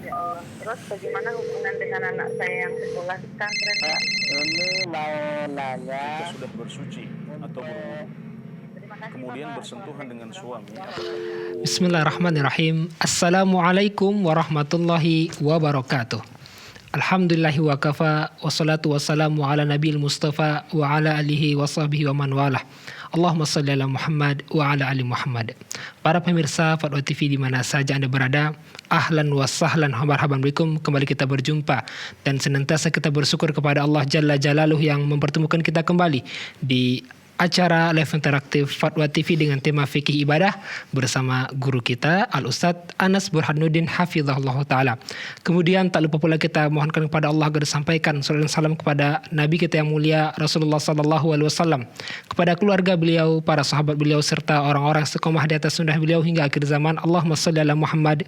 Ya Allah. Terus bagaimana hubungan dengan anak saya yang sekolah di pesantren, Pak? Ini mau nanya. Jika sudah bersuci atau berwudu, Terima kasih, kemudian Bapak. bersentuhan dengan suami, Bismillahirrahmanirrahim. Assalamualaikum warahmatullahi wabarakatuh. Alhamdulillahi wa kafa, wassalatu wassalamu ala nabil mustafa wa ala alihi wa sahbihi wa man walah. Allahumma salli ala Muhammad wa ala ali Muhammad. Para pemirsa Fatwa TV di mana saja Anda berada, ahlan wa sahlan marhaban bikum. Kembali kita berjumpa dan senantiasa kita bersyukur kepada Allah Jalla Jalaluh yang mempertemukan kita kembali di acara live interaktif Fatwa TV dengan tema fikih ibadah bersama guru kita Al-Ustadz Anas Burhanuddin Hafizahullah Ta'ala. Kemudian tak lupa pula kita mohonkan kepada Allah agar sampaikan salawat dan salam kepada Nabi kita yang mulia Rasulullah Sallallahu Alaihi Wasallam, kepada keluarga beliau, para sahabat beliau serta orang-orang istiqomah di atas sunnah beliau hingga akhir zaman. Allahumma shalli ala Muhammad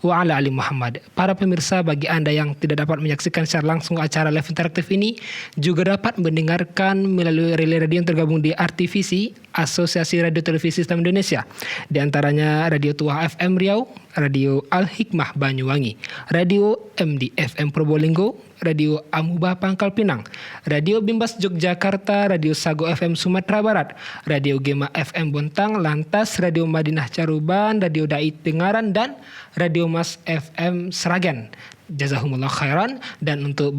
wa ala ali Muhammad. Para pemirsa, bagi Anda yang tidak dapat menyaksikan secara langsung acara live interaktif ini, juga dapat mendengarkan melalui relay radio yang tergabung di RTVC, Asosiasi Radio Televisi Islam Indonesia. Di antaranya Radio Tuah FM Riau, Radio Al-Hikmah Banyuwangi, Radio MD FM Probolinggo, Radio Amuba Pangkal Pinang, Radio Bimbas Yogyakarta, Radio Sago FM Sumatera Barat, Radio Gema FM Bontang, lantas Radio Madinah Caruban, Radio Dai Tengaran, dan Radio Mas FM Seragen. Jazahumullah khairan. Dan untuk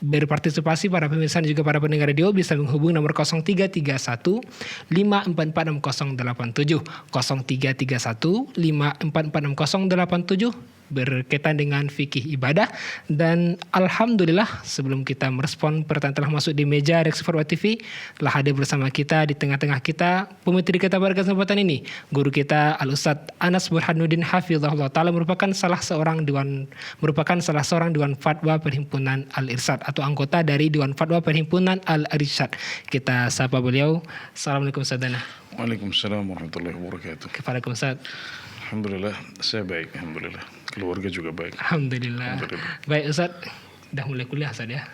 berpartisipasi para pemirsa dan juga para pendengar radio bisa menghubungi nomor 0331 544687 0331 544687 berkaitan dengan fikih ibadah. Dan alhamdulillah, sebelum kita merespon pertanyaan telah masuk di meja reaksi Fatwa TV, telah hadir bersama kita di tengah-tengah kita pemateri kita pada kesempatan ini, guru kita Al-Ustadz Anas Burhanuddin Hafizahullah Ta'ala, merupakan salah seorang dewan fatwa Perhimpunan Al-Irsyad atau anggota dari Dewan Fatwa Perhimpunan Al-Irsyad. Kita sapa beliau. Assalamualaikum Ustadz. Waalaikumsalam warahmatullahi wabarakatuh. Kepada Ustadz. Alhamdulillah, saya baik. Alhamdulillah, keluarga juga baik. Alhamdulillah. Baik Ustadz, dah mulai kuliah Ustadz ya?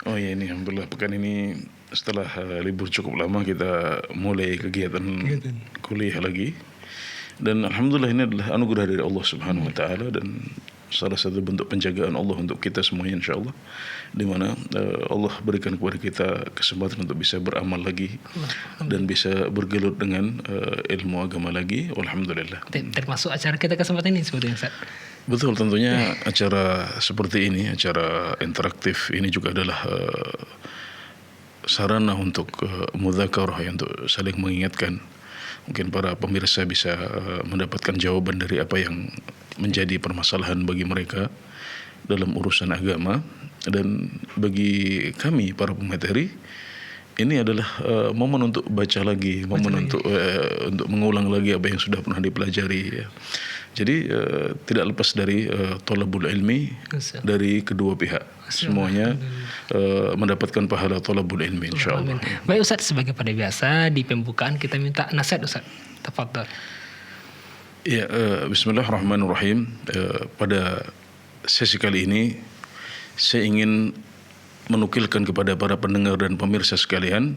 Oh ya, ini alhamdulillah pekan ini setelah libur cukup lama kita mulai kegiatan kuliah lagi. Dan alhamdulillah ini adalah anugerah dari Allah Subhanahu wa taala dan salah satu bentuk penjagaan Allah untuk kita semuanya insyaallah, di mana Allah berikan kepada kita kesempatan untuk bisa beramal lagi dan bisa bergelut dengan ilmu agama lagi. Alhamdulillah. Termasuk acara kita kesempatan ini sebetulnya Ustaz. Betul, tentunya acara seperti ini, acara interaktif ini juga adalah sarana untuk mudzakarah, untuk saling mengingatkan. Mungkin para pemirsa bisa mendapatkan jawaban dari apa yang menjadi permasalahan bagi mereka dalam urusan agama. Dan bagi kami para pemateri, ini adalah momen untuk baca lagi, momen untuk mengulang lagi apa yang sudah pernah dipelajari ya. Jadi tidak lepas dari thalabul ilmi dari kedua pihak. Semuanya mendapatkan pahala thalabul ilmi insyaallah. Baik Ustaz, sebagai pada biasa di pembukaan kita minta nasihat Ustaz. Tafadhal. Ya, bismillahirrahmanirrahim. Pada sesi kali ini saya ingin menukilkan kepada para pendengar dan pemirsa sekalian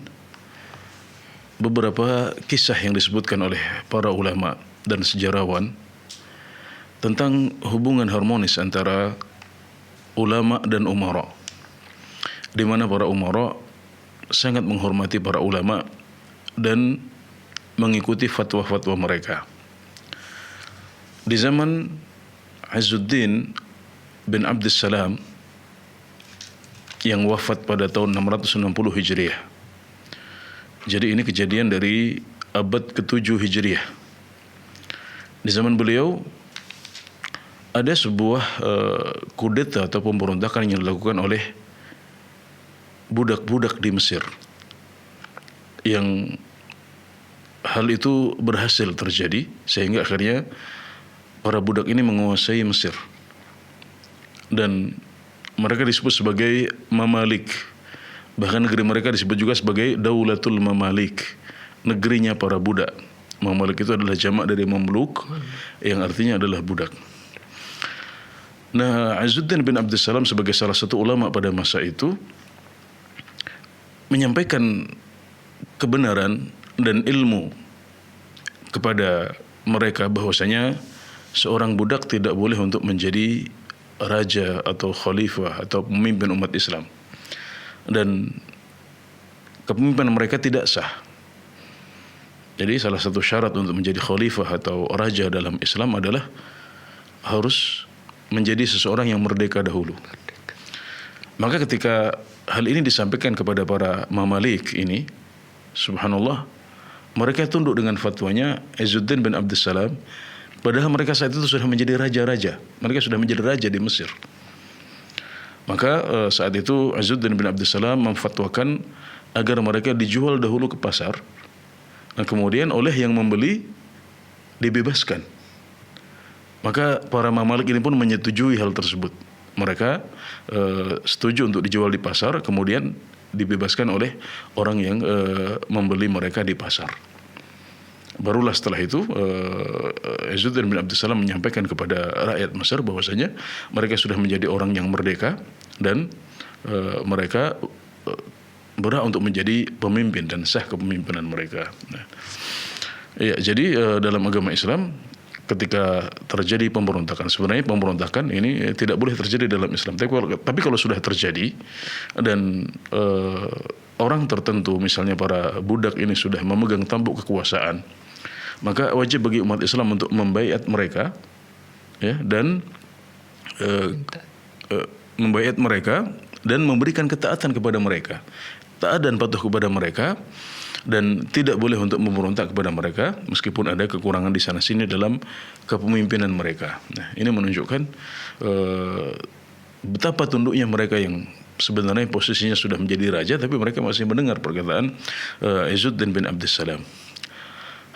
beberapa kisah yang disebutkan oleh para ulama dan sejarawan tentang hubungan harmonis antara ulama dan umara, di mana para umara sangat menghormati para ulama dan mengikuti fatwa-fatwa mereka. Di zaman Izzuddin bin Abdussalam yang wafat pada tahun 660 Hijriah. Jadi ini kejadian dari abad ke-7 Hijriah. Di zaman beliau ada sebuah kudeta atau pemberontakan yang dilakukan oleh budak-budak di Mesir, yang hal itu berhasil terjadi sehingga akhirnya para budak ini menguasai Mesir dan mereka disebut sebagai Mamalik. Bahkan negeri mereka disebut juga sebagai Daulatul Mamalik, negerinya para budak. Mamalik itu adalah jamak dari Mamluk yang artinya adalah budak. Nah, Izzuddin bin Abdussalam sebagai salah satu ulama pada masa itu menyampaikan kebenaran dan ilmu kepada mereka bahwasanya seorang budak tidak boleh untuk menjadi raja atau khalifah atau pemimpin umat Islam, dan kepemimpinan mereka tidak sah. Jadi salah satu syarat untuk menjadi khalifah atau raja dalam Islam adalah harus menjadi seseorang yang merdeka dahulu. Maka ketika hal ini disampaikan kepada para mamalik ini, subhanallah, mereka tunduk dengan fatwanya Izzuddin bin Abdussalam. Padahal mereka saat itu sudah menjadi raja-raja. Mereka sudah menjadi raja di Mesir. Maka saat itu Izzuddin bin Abdussalam memfatwakan agar mereka dijual dahulu ke pasar, dan kemudian oleh yang membeli dibebaskan. Maka para mamalik ini pun menyetujui hal tersebut. Mereka setuju untuk dijual di pasar, kemudian dibebaskan oleh orang yang membeli mereka di pasar. Barulah setelah itu Izzuddin bin Abdussalam menyampaikan kepada rakyat Mesir bahwasanya mereka sudah menjadi orang yang merdeka, dan mereka berhak untuk menjadi pemimpin dan sah kepemimpinan mereka. Ya, jadi dalam agama Islam ketika terjadi pemberontakan, sebenarnya pemberontakan ini tidak boleh terjadi dalam Islam. Tapi kalau sudah terjadi dan orang tertentu, misalnya para budak ini sudah memegang tampuk kekuasaan, maka wajib bagi umat Islam untuk membaiat mereka, ya, dan membaiat mereka dan memberikan ketaatan kepada mereka, taat dan patuh kepada mereka, dan tidak boleh untuk memberontak kepada mereka meskipun ada kekurangan di sana sini dalam kepemimpinan mereka. Nah, ini menunjukkan betapa tunduknya mereka yang sebenarnya posisinya sudah menjadi raja, tapi mereka masih mendengar perkataan Izzuddin bin Abdussalam.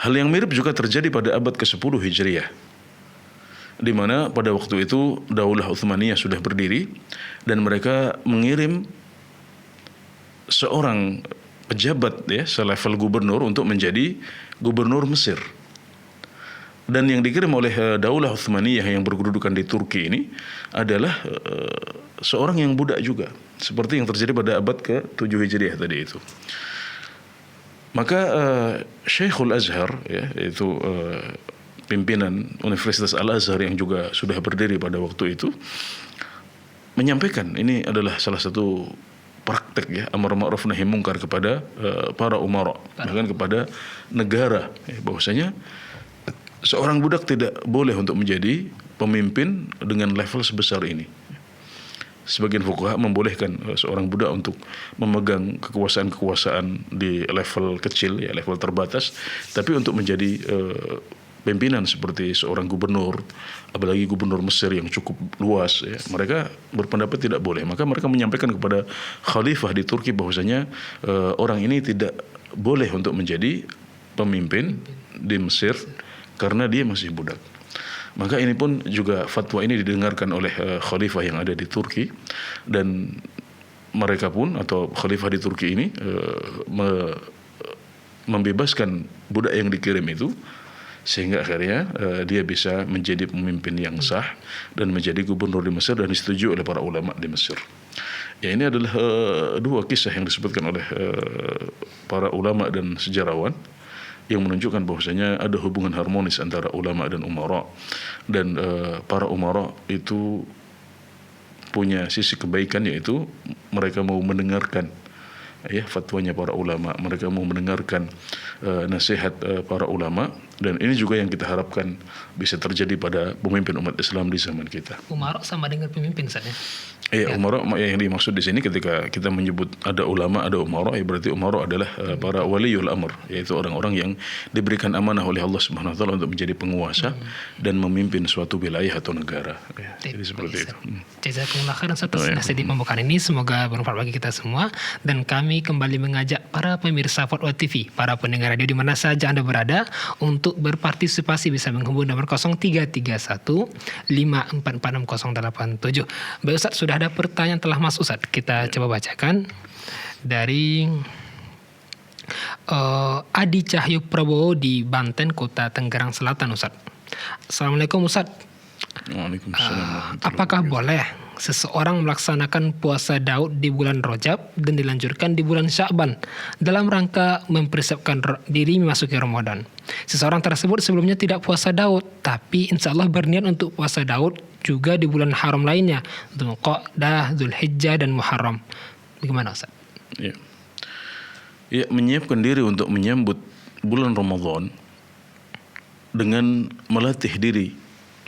Hal yang mirip juga terjadi pada abad ke-10 Hijriah, di mana pada waktu itu Daulah Utsmaniyah sudah berdiri dan mereka mengirim seorang pejabat, ya, selevel gubernur untuk menjadi gubernur Mesir. Dan yang dikirim oleh Daulah Utsmaniyah yang berkedudukan di Turki ini adalah seorang yang budak juga, seperti yang terjadi pada abad ke-7 Hijriah tadi itu. Maka Syekhul Azhar, ya, yaitu pimpinan Universitas Al-Azhar yang juga sudah berdiri pada waktu itu, menyampaikan ini adalah salah satu praktek, ya, amar ma'ruf nahi mungkar kepada para umara, bahkan kepada negara, ya, bahwasanya seorang budak tidak boleh untuk menjadi pemimpin dengan level sebesar ini. Sebagian fuqaha membolehkan seorang budak untuk memegang kekuasaan di level kecil, ya, level terbatas, tapi untuk menjadi pimpinan seperti seorang gubernur, apalagi gubernur Mesir yang cukup luas, ya, mereka berpendapat tidak boleh. Maka mereka menyampaikan kepada khalifah di Turki bahwasanya orang ini tidak boleh untuk menjadi pemimpin di Mesir karena dia masih budak. Maka ini pun juga fatwa ini didengarkan oleh khalifah yang ada di Turki, dan mereka pun atau khalifah di Turki ini membebaskan budak yang dikirim itu, sehingga akhirnya dia bisa menjadi pemimpin yang sah dan menjadi gubernur di Mesir dan disetujui oleh para ulama di Mesir. Ya, ini adalah dua kisah yang disebutkan oleh para ulama dan sejarawan yang menunjukkan bahwasanya ada hubungan harmonis antara ulama dan umara, dan para umara itu punya sisi kebaikan, yaitu mereka mau mendengarkan, ya, fatwanya para ulama, mereka mau mendengarkan nasihat para ulama, dan ini juga yang kita harapkan bisa terjadi pada pemimpin umat Islam di zaman kita. Umara sama dengan pemimpin saja. Iya, umara yang dimaksud di sini ketika kita menyebut ada ulama, ada umara, ya berarti umara adalah para waliul amr, yaitu orang-orang yang diberikan amanah oleh Allah Subhanahu wa taala untuk menjadi penguasa dan memimpin suatu wilayah atau negara. Ya, jadi seperti itu. Jazakumullah khairan atas nasihat di pembukaan ini, semoga bermanfaat bagi kita semua, dan kami kembali mengajak para pemirsa Fuad TV, para pendengar radio di mana saja Anda berada, untuk berpartisipasi bisa menghubungi nomor 0331 5446 087. Baik Ustaz, sudah ada pertanyaan telah masuk Ustaz. Kita coba bacakan dari Adi Cahyo Prabowo di Banten, Kota Tangerang Selatan Ustaz. Assalamualaikum Ustaz. Waalaikumsalam. Apakah boleh seseorang melaksanakan puasa Daud di bulan Rajab dan dilanjutkan di bulan Sya'ban dalam rangka mempersiapkan diri memasuki Ramadan. Seseorang tersebut sebelumnya tidak puasa Daud, tapi insya Allah berniat untuk puasa Daud juga di bulan haram lainnya, Dzulqa'dah, Dzulhijjah, dan Muharram. Bagaimana Ustaz? Ya. Ya, menyiapkan diri untuk menyambut bulan Ramadan dengan melatih diri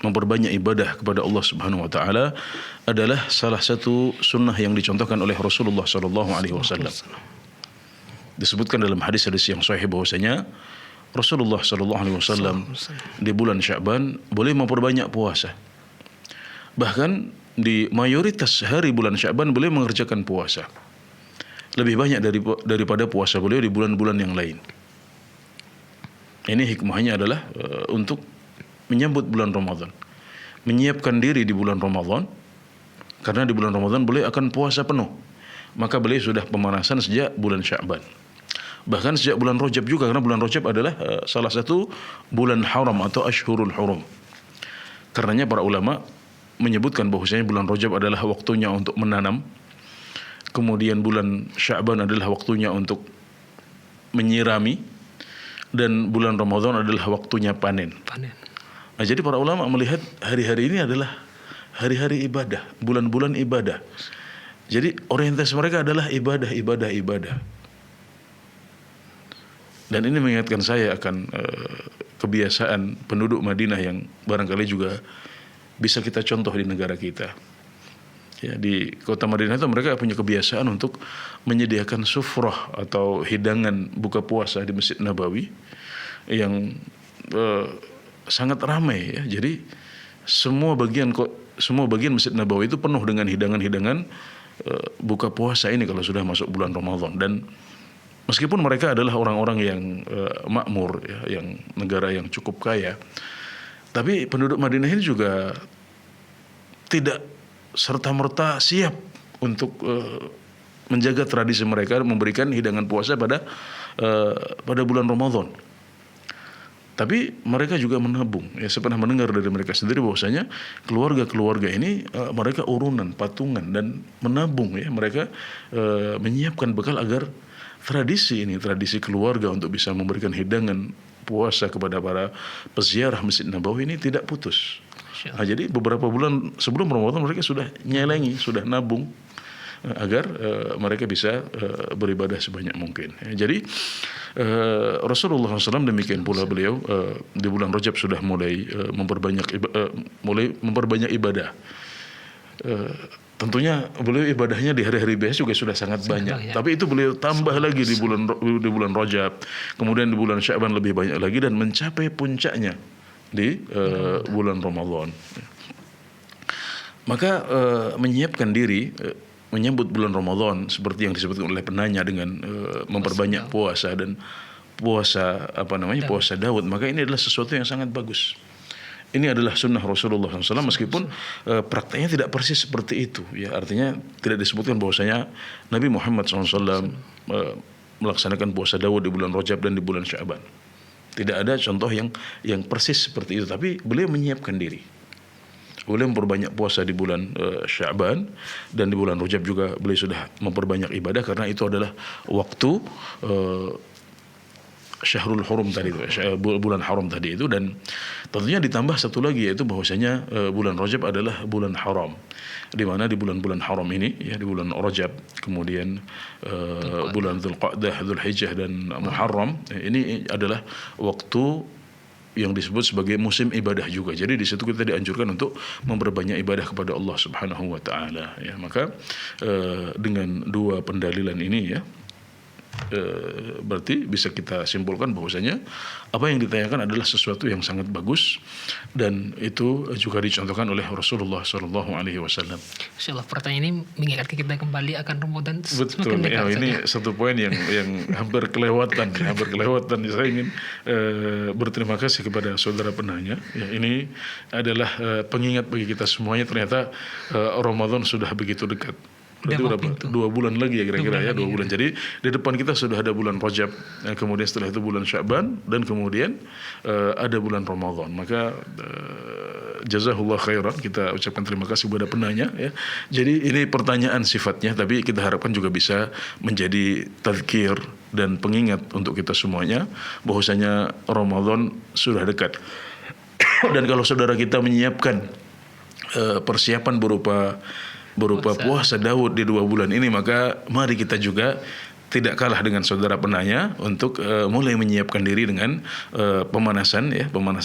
memperbanyak ibadah kepada Allah Subhanahu wa taala adalah salah satu sunnah yang dicontohkan oleh Rasulullah sallallahu alaihi wasallam. Disebutkan dalam hadis-hadis yang sahih bahwasanya Rasulullah sallallahu alaihi wasallam di bulan Sya'ban boleh memperbanyak puasa. Bahkan di mayoritas hari bulan Sya'ban boleh mengerjakan puasa. Lebih banyak daripada puasa beliau di bulan-bulan yang lain. Ini hikmahnya adalah untuk menyambut bulan Ramadan, menyiapkan diri di bulan Ramadan, karena di bulan Ramadan beliau akan puasa penuh. Maka beliau sudah pemanasan sejak bulan Sya'ban. Bahkan sejak bulan Rajab juga, karena bulan Rajab adalah salah satu bulan haram atau Ashhurul Hurum. Karenanya para ulama menyebutkan bahwasanya bulan Rajab adalah waktunya untuk menanam, kemudian bulan Sya'ban adalah waktunya untuk menyirami, dan bulan Ramadan adalah waktunya panen. Nah, jadi para ulama melihat hari-hari ini adalah hari-hari ibadah, bulan-bulan ibadah. Jadi orientasi mereka adalah ibadah. Dan ini mengingatkan saya akan kebiasaan penduduk Madinah yang barangkali juga bisa kita contoh di negara kita. Ya, di kota Madinah itu mereka punya kebiasaan untuk menyediakan sufrah atau hidangan buka puasa di Masjid Nabawi yang sangat ramai ya. Jadi semua bagian Masjid Nabawi itu penuh dengan hidangan-hidangan buka puasa ini kalau sudah masuk bulan Ramadan. Dan meskipun mereka adalah orang-orang yang makmur ya, yang negara yang cukup kaya, tapi penduduk Madinah ini juga tidak serta-merta siap untuk menjaga tradisi mereka memberikan hidangan puasa pada bulan Ramadan. Tapi mereka juga menabung. Ya, saya pernah mendengar dari mereka sendiri bahwasanya keluarga-keluarga ini mereka urunan, patungan dan menabung ya. Mereka menyiapkan bekal agar tradisi keluarga untuk bisa memberikan hidangan puasa kepada para peziarah Masjid Nabawi ini tidak putus. Nah, jadi beberapa bulan sebelum Ramadan mereka sudah nyelengi, sudah nabung agar mereka bisa beribadah sebanyak mungkin. Jadi Rasulullah SAW demikian pula beliau di bulan Rajab sudah mulai memperbanyak ibadah. Tentunya beliau ibadahnya di hari-hari biasa juga sudah sangat banyak. Ya. Tapi itu beliau tambah lagi di bulan Rajab, kemudian di bulan Sya'ban lebih banyak lagi dan mencapai puncaknya di bulan Ramadan. Maka menyiapkan diri menyambut bulan Ramadan seperti yang disebutkan oleh penanya dengan memperbanyak puasa dan puasa Daud, maka ini adalah sesuatu yang sangat bagus. Ini adalah sunnah Rasulullah SAW meskipun prakteknya tidak persis seperti itu. Ya, artinya tidak disebutkan bahwasanya Nabi Muhammad SAW melaksanakan puasa Daud di bulan Rajab dan di bulan Sya'ban. Tidak ada contoh yang persis seperti itu, tapi beliau menyiapkan diri. Beliau memperbanyak puasa di bulan Sya'ban dan di bulan Rajab juga beliau sudah memperbanyak ibadah karena itu adalah waktu Syahrul Hurum tadi itu, bulan haram tadi itu. Dan tentunya ditambah satu lagi yaitu bahwasanya bulan Rajab adalah bulan haram, di mana di bulan-bulan haram ini ya, di bulan Rajab kemudian bulan Dzulqa'dah, Dzulhijjah dan Muharram ini adalah waktu yang disebut sebagai musim ibadah juga. Jadi di situ kita dianjurkan untuk memperbanyak ibadah kepada Allah Subhanahu wa taala ya. Maka dengan dua pendalilan ini ya, berarti bisa kita simpulkan bahwasanya apa yang ditanyakan adalah sesuatu yang sangat bagus dan itu juga dicontohkan oleh Rasulullah Sallallahu Alaihi Wasallam. Insyaallah pertanyaan ini mengingatkan kita kembali akan Ramadan. Betul. Ya, ini satu poin yang hampir kelewatan. Saya ingin berterima kasih kepada saudara penanya. Ya, ini adalah pengingat bagi kita semuanya. Ternyata Ramadan sudah begitu dekat. Berarti berapa? 2 bulan lagi ya kira-kira ya, 2 bulan. Jadi di depan kita sudah ada bulan Rajab, kemudian setelah itu bulan Sya'ban dan kemudian ada bulan Ramadan. Maka Jazakallah khairan, kita ucapkan terima kasih kepada penanya ya. Jadi ini pertanyaan sifatnya, tapi kita harapkan juga bisa menjadi tazkir dan pengingat untuk kita semuanya bahwasanya Ramadan sudah dekat. Dan kalau saudara kita menyiapkan persiapan berupa puasa Daud di 2 bulan ini, maka mari kita juga tidak kalah dengan saudara penanya untuk mulai menyiapkan diri dengan pemanasan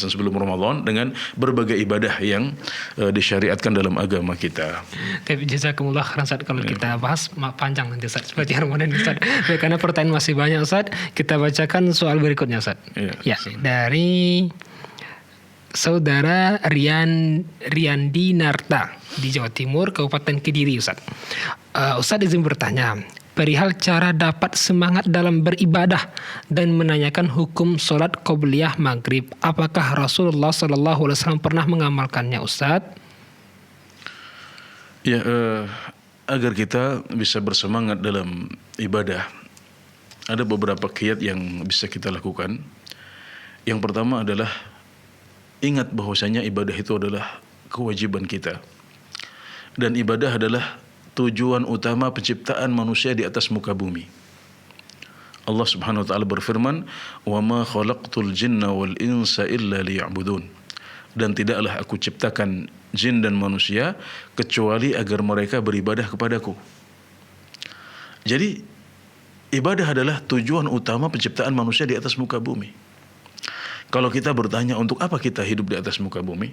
sebelum Ramadan dengan berbagai ibadah yang disyariatkan dalam agama kita. Tapi jazakumullah khairan Ustaz, kalau kita bahas panjang nanti Ustaz seperti Ramadan Ustaz. Karena pertanyaan masih banyak Ustaz, kita bacakan soal berikutnya Ustaz. Ya, dari Saudara Riandi Narta di Jawa Timur, Kabupaten Kediri Ustaz. Ustaz izin bertanya perihal cara dapat semangat dalam beribadah dan menanyakan hukum sholat qobliyah maghrib. Apakah Rasulullah SAW pernah mengamalkannya Ustaz? Ya, agar kita bisa bersemangat dalam ibadah, ada beberapa kiat yang bisa kita lakukan. Yang pertama adalah ingat bahwasanya ibadah itu adalah kewajiban kita. Dan ibadah adalah tujuan utama penciptaan manusia di atas muka bumi. Allah Subhanahu wa taala berfirman, "Wa ma khalaqtul jinna wal insa illa liya'budun." Dan tidaklah aku ciptakan jin dan manusia kecuali agar mereka beribadah kepadaku. Jadi ibadah adalah tujuan utama penciptaan manusia di atas muka bumi. Kalau kita bertanya untuk apa kita hidup di atas muka bumi,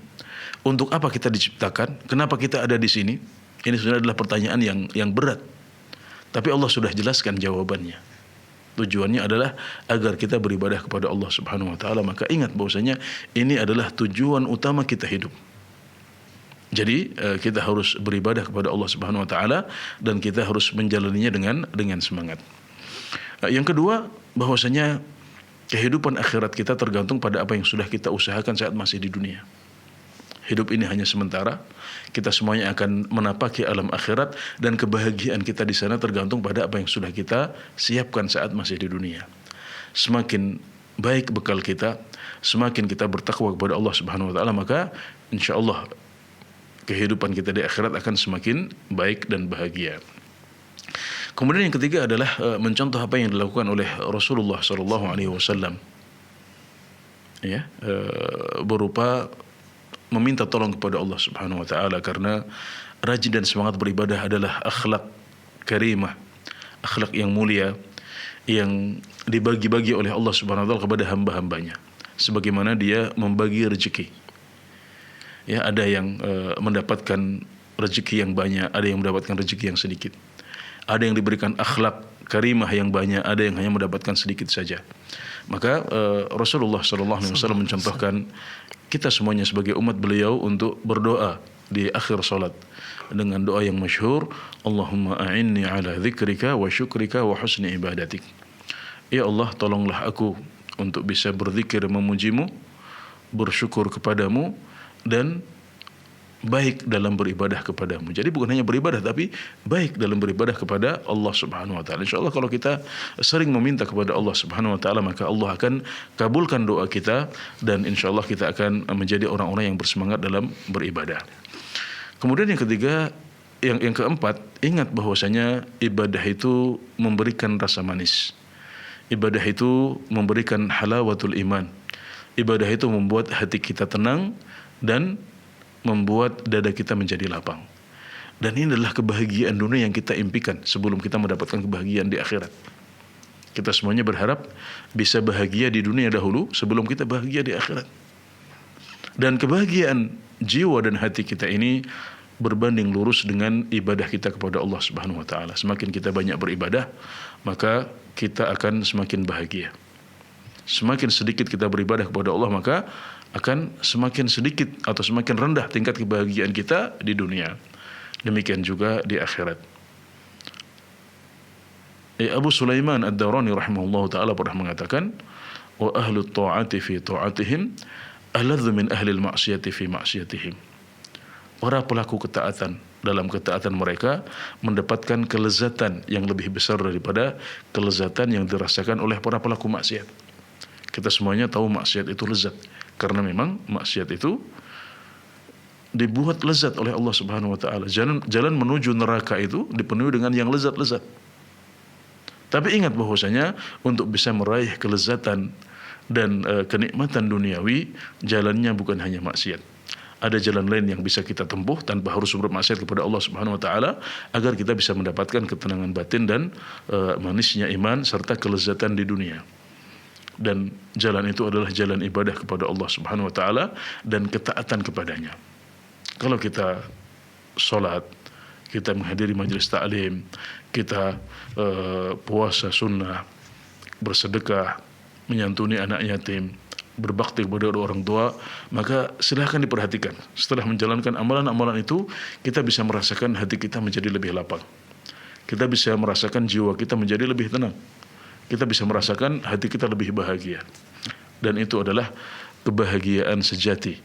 untuk apa kita diciptakan, kenapa kita ada di sini, ini sebenarnya adalah pertanyaan yang berat. Tapi Allah sudah jelaskan jawabannya. Tujuannya adalah agar kita beribadah kepada Allah Subhanahu wa taala. Maka ingat bahwasanya ini adalah tujuan utama kita hidup. Jadi kita harus beribadah kepada Allah Subhanahu wa taala dan kita harus menjalaninya dengan semangat. Yang kedua, bahwasanya kehidupan akhirat kita tergantung pada apa yang sudah kita usahakan saat masih di dunia. Hidup ini hanya sementara. Kita semuanya akan menapaki alam akhirat dan kebahagiaan kita di sana tergantung pada apa yang sudah kita siapkan saat masih di dunia. Semakin baik bekal kita, semakin kita bertakwa kepada Allah Subhanahu wa taala, maka insyaallah kehidupan kita di akhirat akan semakin baik dan bahagia. Kemudian yang ketiga adalah mencontoh apa yang dilakukan oleh Rasulullah sallallahu alaihi wasallam. Ya, berupa meminta tolong kepada Allah Subhanahu wa taala, karena rajin dan semangat beribadah adalah akhlak karimah, akhlak yang mulia yang dibagi-bagi oleh Allah Subhanahu wa taala kepada hamba-hambanya sebagaimana dia membagi rezeki. Ya, ada yang mendapatkan rezeki yang banyak, ada yang mendapatkan rezeki yang sedikit. Ada yang diberikan akhlak karimah yang banyak, ada yang hanya mendapatkan sedikit saja. Maka Rasulullah sallallahu alaihi wasallam mencontohkan kita semuanya sebagai umat beliau untuk berdoa di akhir salat dengan doa yang masyhur, Allahumma a'inni ala dzikrika wa syukrika wa husni ibadatik. Ya Allah, tolonglah aku untuk bisa berzikir memujimu, bersyukur kepadamu dan baik dalam beribadah kepadamu. Jadi bukan hanya beribadah, tapi baik dalam beribadah kepada Allah Subhanahu wa taala. Insyaallah kalau kita sering meminta kepada Allah Subhanahu wa taala, maka Allah akan kabulkan doa kita dan insyaallah kita akan menjadi orang-orang yang bersemangat dalam beribadah. Kemudian yang ketiga, yang keempat, ingat bahwasanya ibadah itu memberikan rasa manis. Ibadah itu memberikan halawatul iman. Ibadah itu membuat hati kita tenang dan membuat dada kita menjadi lapang. Dan ini adalah kebahagiaan dunia yang kita impikan sebelum kita mendapatkan kebahagiaan di akhirat. Kita semuanya berharap bisa bahagia di dunia dahulu sebelum kita bahagia di akhirat. Dan kebahagiaan jiwa dan hati kita ini berbanding lurus dengan ibadah kita kepada Allah Subhanahu wa taala. Semakin kita banyak beribadah, maka kita akan semakin bahagia. Semakin sedikit kita beribadah kepada Allah, maka akan semakin sedikit atau semakin rendah tingkat kebahagiaan kita di dunia. Demikian juga di akhirat. Abu Sulaiman Ad-Darani rahimahullahu taala pernah mengatakan, wa ahlu ta'ati fi ta'atihim aladzu min ahli al-ma'siyati fi ma'siyatihim. Para pelaku ketaatan dalam ketaatan mereka mendapatkan kelezatan yang lebih besar daripada kelezatan yang dirasakan oleh para pelaku maksiat. Kita semuanya tahu maksiat itu lezat, karena memang maksiat itu dibuat lezat oleh Allah Subhanahu wa taala. Jalan menuju neraka itu dipenuhi dengan yang lezat-lezat. Tapi ingat bahwasanya untuk bisa meraih kelezatan dan kenikmatan duniawi, jalannya bukan hanya maksiat. Ada jalan lain yang bisa kita tempuh tanpa harus bermaksiat kepada Allah Subhanahu wa taala agar kita bisa mendapatkan ketenangan batin dan manisnya iman serta kelezatan di dunia. Dan jalan itu adalah jalan ibadah kepada Allah Subhanahu wa taala dan ketaatan kepadanya. Kalau kita sholat, kita menghadiri majelis ta'lim, kita puasa sunnah, bersedekah, menyantuni anak yatim, berbakti kepada orang tua, maka silahkan diperhatikan. Setelah menjalankan amalan-amalan itu, kita bisa merasakan hati kita menjadi lebih lapang. Kita bisa merasakan jiwa kita menjadi lebih tenang. Kita bisa merasakan hati kita lebih bahagia. Dan itu adalah kebahagiaan sejati.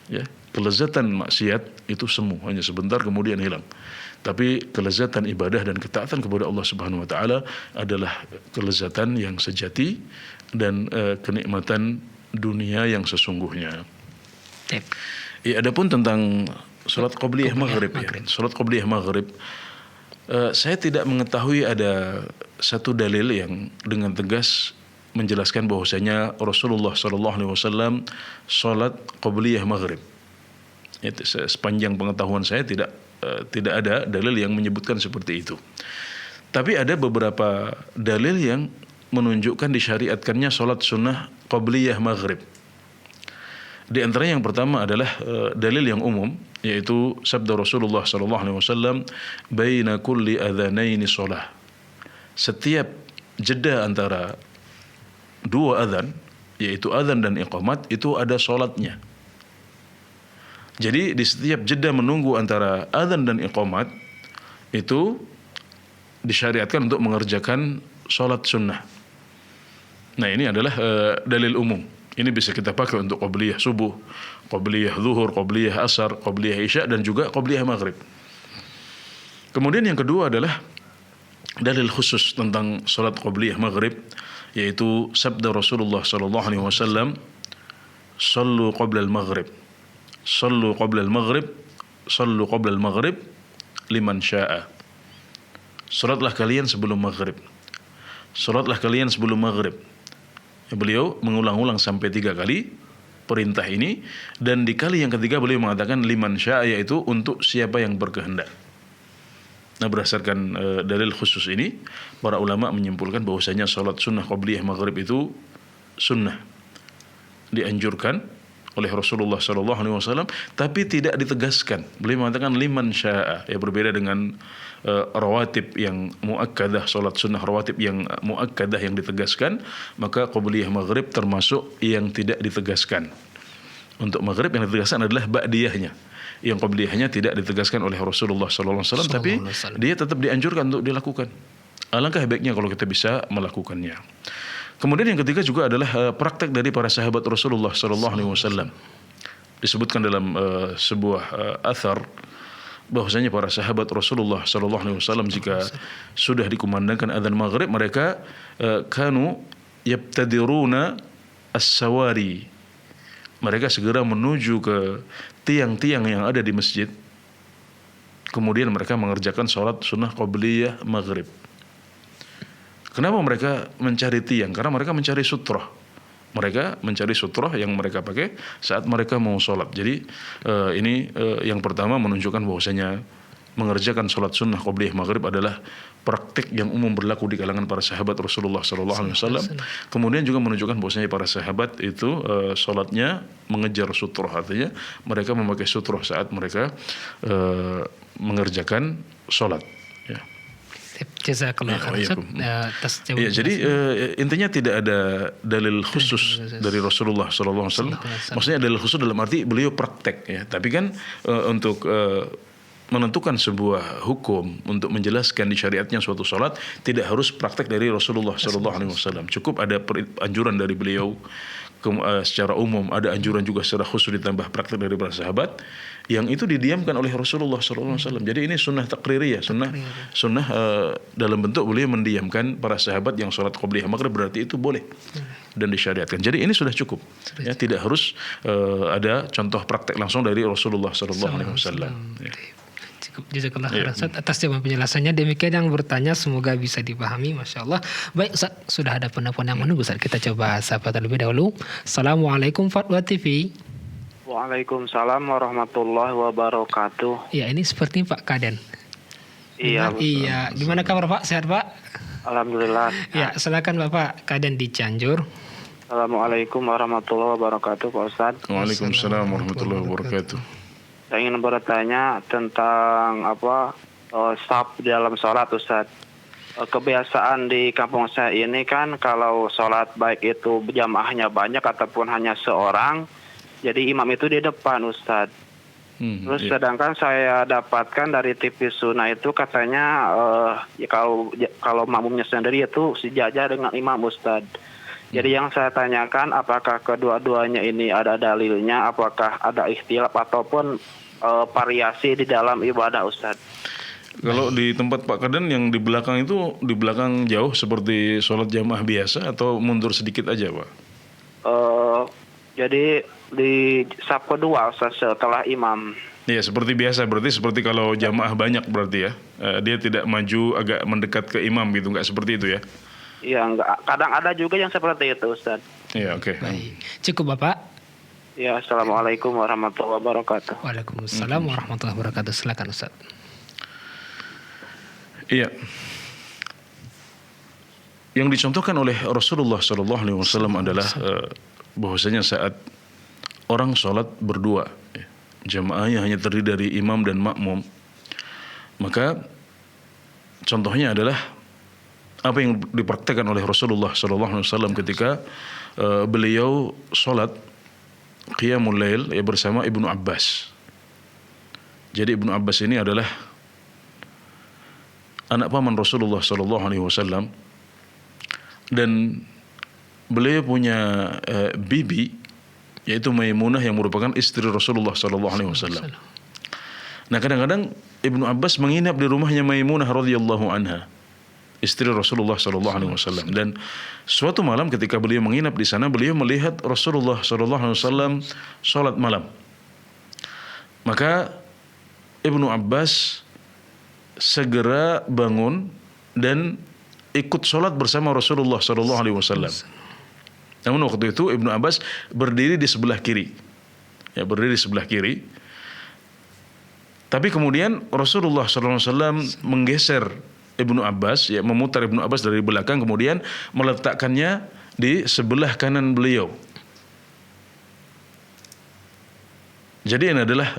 Ya, kelezatan maksiat itu semu, hanya sebentar kemudian hilang. Tapi kelezatan ibadah dan ketaatan kepada Allah Subhanahu wa taala adalah kelezatan yang sejati dan kenikmatan dunia yang sesungguhnya. Ya, adapun tentang salat qabliyah maghrib ya. Salat qabliyah maghrib, saya tidak mengetahui ada satu dalil yang dengan tegas menjelaskan bahwasanya Rasulullah sallallahu alaihi wasallam salat qabliyah maghrib. Itu sepanjang pengetahuan saya tidak ada dalil yang menyebutkan seperti itu. Tapi ada beberapa dalil yang menunjukkan disyariatkannya salat sunnah qabliyah maghrib. Di antara yang pertama adalah dalil yang umum, yaitu sabda Rasulullah sallallahu alaihi wasallam, "Baina kulli adzanaini shalah." Setiap jeda antara dua azan, yaitu azan dan iqamat, itu ada salatnya. Jadi di setiap jeda menunggu antara azan dan iqamat itu disyariatkan untuk mengerjakan salat sunnah. Nah, ini adalah dalil umum. Ini bisa kita pakai untuk qabliyah subuh, qabliyah zuhur, qabliyah asar, qabliyah isya, dan juga qabliyah maghrib. Kemudian yang kedua adalah dalil khusus tentang salat qabliyah maghrib, yaitu sabda Rasulullah sallallahu alaihi wasallam, "Shallu qabla al-maghrib. Shallu qabla al-maghrib. Shallu qabla al-maghrib liman syaa." Salatlah kalian sebelum maghrib. Salatlah kalian sebelum maghrib. Beliau mengulang-ulang sampai 3 kali perintah ini, dan di kali yang ketiga beliau mengatakan liman syaa, yaitu untuk siapa yang berkehendak. Nah, berdasarkan dalil khusus ini, para ulama menyimpulkan bahwasanya salat sunnah qabliyah maghrib itu sunnah, dianjurkan oleh Rasulullah sallallahu alaihi wasallam, tapi tidak ditegaskan. Beliau mengatakan liman syaa, ya berbeda dengan rawatib yang muakkadah, salat sunnah rawatib yang muakkadah yang ditegaskan, maka qabliyah maghrib termasuk yang tidak ditegaskan. Untuk maghrib yang ditegaskan adalah ba'diyahnya. Yang qabliyahnya tidak ditegaskan oleh Rasulullah sallallahu alaihi wasallam, tapi dia tetap dianjurkan untuk dilakukan. Alangkah baiknya kalau kita bisa melakukannya. Kemudian yang ketiga juga adalah praktek dari para sahabat Rasulullah sallallahu alaihi wasallam. Disebutkan dalam sebuah athar bahwasanya para sahabat Rasulullah sallallahu alaihi wasallam jika sudah dikumandangkan azan maghrib, mereka kanu yabtadiruna as-sawari. Mereka segera menuju ke tiang-tiang yang ada di masjid. Kemudian mereka mengerjakan salat sunnah qabliyah maghrib. Kenapa mereka mencari tiang? Karena mereka mencari sutrah. Mereka mencari sutrah yang mereka pakai saat mereka mau sholat. Jadi ini yang pertama menunjukkan bahwasanya mengerjakan sholat sunnah qabliyah maghrib adalah praktik yang umum berlaku di kalangan para sahabat Rasulullah SAW. Kemudian juga menunjukkan bahwasanya para sahabat itu sholatnya mengejar sutrah, artinya mereka memakai sutrah saat mereka mengerjakan sholat. Ya. Jazakallah khairan. Ya, jadi intinya tidak ada dalil khusus dari Rasulullah SAW. Maksudnya dalil khusus dalam arti beliau praktek ya. Tapi kan untuk menentukan sebuah hukum, untuk menjelaskan disyariatnya suatu salat, tidak harus praktek dari Rasulullah SAW. Cukup ada anjuran dari beliau. secara umum, ada anjuran juga secara khusus ditambah praktik dari para sahabat yang itu didiamkan oleh Rasulullah SAW. Jadi ini sunnah taqririyah, sunnah dalam bentuk beliau mendiamkan para sahabat yang sholat qobliyah maghrib, berarti itu boleh dan disyariatkan. Jadi ini sudah cukup, ya, tidak harus ada contoh praktek langsung dari Rasulullah SAW. Ya. Jazakallah khairan Ustaz atas jawaban penjelasannya. Demikian yang bertanya, semoga bisa dipahami. Masya Allah. Baik Ustaz, sudah ada penelpon yang menunggu Ustaz. Kita coba sapa terlebih dahulu. Assalamualaikum Fatwa TV. Waalaikumsalam warahmatullahi wabarakatuh. Ya, ini seperti Pak Kaden. Iya. Iya. Gimana kabar Pak? Sehat Pak? Alhamdulillah. Ya, silakan Bapak Kaden di Cianjur. Assalamualaikum warahmatullahi wabarakatuh Pak Ustadz. Waalaikumsalam warahmatullahi wabarakatuh. Saya ingin bertanya tentang saf di dalam sholat Ustadz. Kebiasaan di kampung saya ini kan kalau sholat baik itu jamaahnya banyak ataupun hanya seorang, jadi imam itu di depan Ustadz. Terus sedangkan saya dapatkan dari TV Sunnah itu katanya kalau makmumnya sendiri itu sejajar dengan imam Ustadz. Jadi yang saya tanyakan, apakah kedua-duanya ini ada dalilnya, apakah ada ikhtilaf ataupun variasi di dalam ibadah Ustadz? Kalau di tempat Pak Kaden yang di belakang itu, di belakang jauh seperti sholat jamaah biasa atau mundur sedikit aja Pak? Jadi di saf kedua Ustadz setelah imam. Ya seperti biasa, berarti seperti kalau jamaah banyak berarti ya, dia tidak maju agak mendekat ke imam gitu, nggak seperti itu ya? Iya, enggak. Kadang ada juga yang seperti itu Ustadz. Iya, oke. Baik. Cukup Bapak. Ya, Assalamualaikum warahmatullahi wabarakatuh. Waalaikumsalam warahmatullahi wabarakatuh. Silakan Ustaz. Iya. Yang dicontohkan oleh Rasulullah SAW adalah bahwasanya saat orang sholat berdua, jamaahnya hanya terdiri dari imam dan makmum, maka contohnya adalah apa yang dipraktekkan oleh Rasulullah SAW ketika beliau sholat qiyamul lail bersama Ibnu Abbas. Jadi Ibnu Abbas ini adalah anak paman Rasulullah SAW dan beliau punya bibi yaitu Maimunah yang merupakan istri Rasulullah SAW. Nah kadang-kadang Ibnu Abbas menginap di rumahnya Maimunah radhiyallahu anha, istri Rasulullah SAW. Dan suatu malam ketika beliau menginap di sana, beliau melihat Rasulullah SAW sholat malam. Maka Ibnu Abbas segera bangun dan ikut sholat bersama Rasulullah SAW. Namun waktu itu Ibnu Abbas berdiri di sebelah kiri, berdiri di sebelah kiri. Tapi kemudian Rasulullah SAW menggeser Ibnu Abbas, memutar Ibnu Abbas dari belakang, kemudian meletakkannya di sebelah kanan beliau. Jadi ini adalah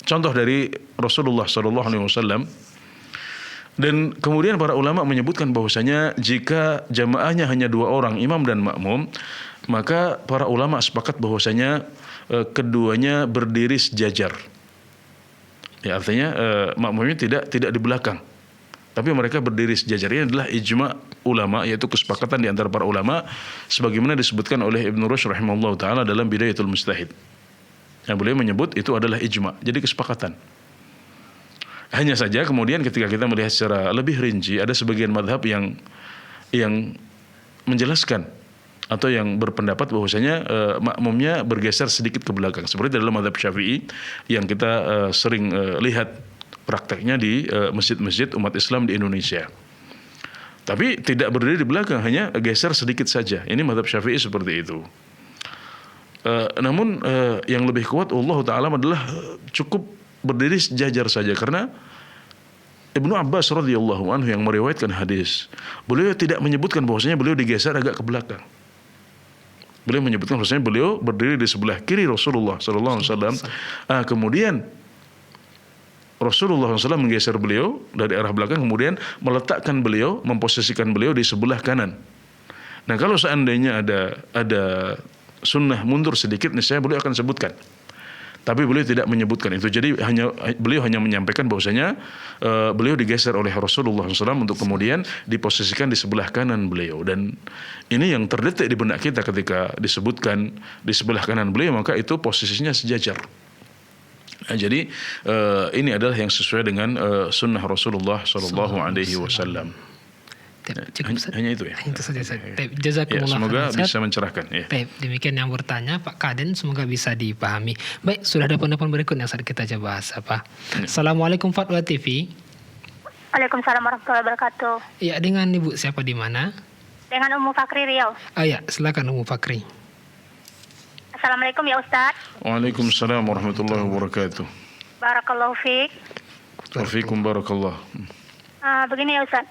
contoh dari Rasulullah SAW. Dan kemudian para ulama menyebutkan bahwasanya jika jamaahnya hanya dua orang, imam dan makmum, maka para ulama sepakat bahwasanya keduanya berdiri sejajar. Ya, artinya makmumnya tidak di belakang, tapi mereka berdiri sejajar. Ini adalah ijma ulama, yaitu kesepakatan di antara para ulama, sebagaimana disebutkan oleh Ibnu Rushd rahimahullah taala dalam Bidayatul Mujtahid. Yang beliau menyebut itu adalah ijma, jadi kesepakatan. Hanya saja kemudian ketika kita melihat secara lebih rinci, ada sebagian madhab yang menjelaskan atau yang berpendapat bahwasanya makmumnya bergeser sedikit ke belakang, seperti dalam madhab Syafi'i yang kita sering lihat prakteknya di masjid-masjid umat Islam di Indonesia. Tapi tidak berdiri di belakang, hanya geser sedikit saja. Ini madhab Syafi'i seperti itu. Namun yang lebih kuat Allah Ta'ala adalah cukup berdiri sejajar saja, karena Ibnu Abbas radhiyallahu anhu yang meriwayatkan hadis, beliau tidak menyebutkan bahwasanya beliau digeser agak ke belakang. Beliau menyebutkan bahwasanya beliau berdiri di sebelah kiri Rasulullah sallallahu alaihi wasallam. Kemudian Rasulullah SAW menggeser beliau dari arah belakang, kemudian meletakkan beliau, memposisikan beliau di sebelah kanan. Nah, kalau seandainya ada sunnah mundur sedikit, niscaya beliau akan sebutkan. Tapi beliau tidak menyebutkan itu. Jadi beliau hanya menyampaikan bahwasanya beliau digeser oleh Rasulullah SAW untuk kemudian diposisikan di sebelah kanan beliau. Dan ini yang terdetik di benak kita ketika disebutkan di sebelah kanan beliau, maka itu posisinya sejajar. Nah, jadi ini adalah yang sesuai dengan sunnah Rasulullah SAW. Hanya itu ya. Itu saja. Ya, semoga bisa mencerahkan. Ya. Demikian yang bertanya Pak Kaden, semoga bisa dipahami. Baik, sudah ada penelpon berikutnya saat kita coba bahas apa. Assalamualaikum Fatwa TV. Waalaikumsalam warahmatullahi wabarakatuh. Ya, dengan Ibu siapa di mana? Dengan Ummu Fakri Riau. Ya, silakan Ummu Fakri. Assalamualaikum ya Ustaz. Waalaikumsalam warahmatullahi wabarakatuh. Barakallahu fiik. Wafikum barakallah. Begini ya Ustaz.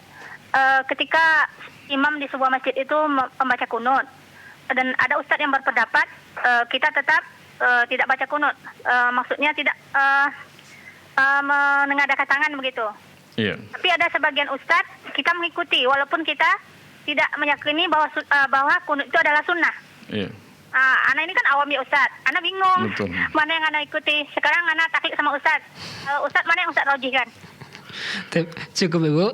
Ketika imam di sebuah masjid itu membaca kunut, dan ada Ustaz yang berpendapat kita tetap tidak baca kunut. Maksudnya tidak menengadahkan tangan begitu. Iya. Tapi ada sebagian Ustaz kita mengikuti walaupun kita tidak meyakini bahwa kunut itu adalah sunnah. Iya. Anak ini kan awam ya Ustaz. Anak bingung. Betul. Mana yang anak ikuti. Sekarang anak taklid sama Ustaz. Ustaz mana yang Ustaz rojihkan? Cukup Ibu.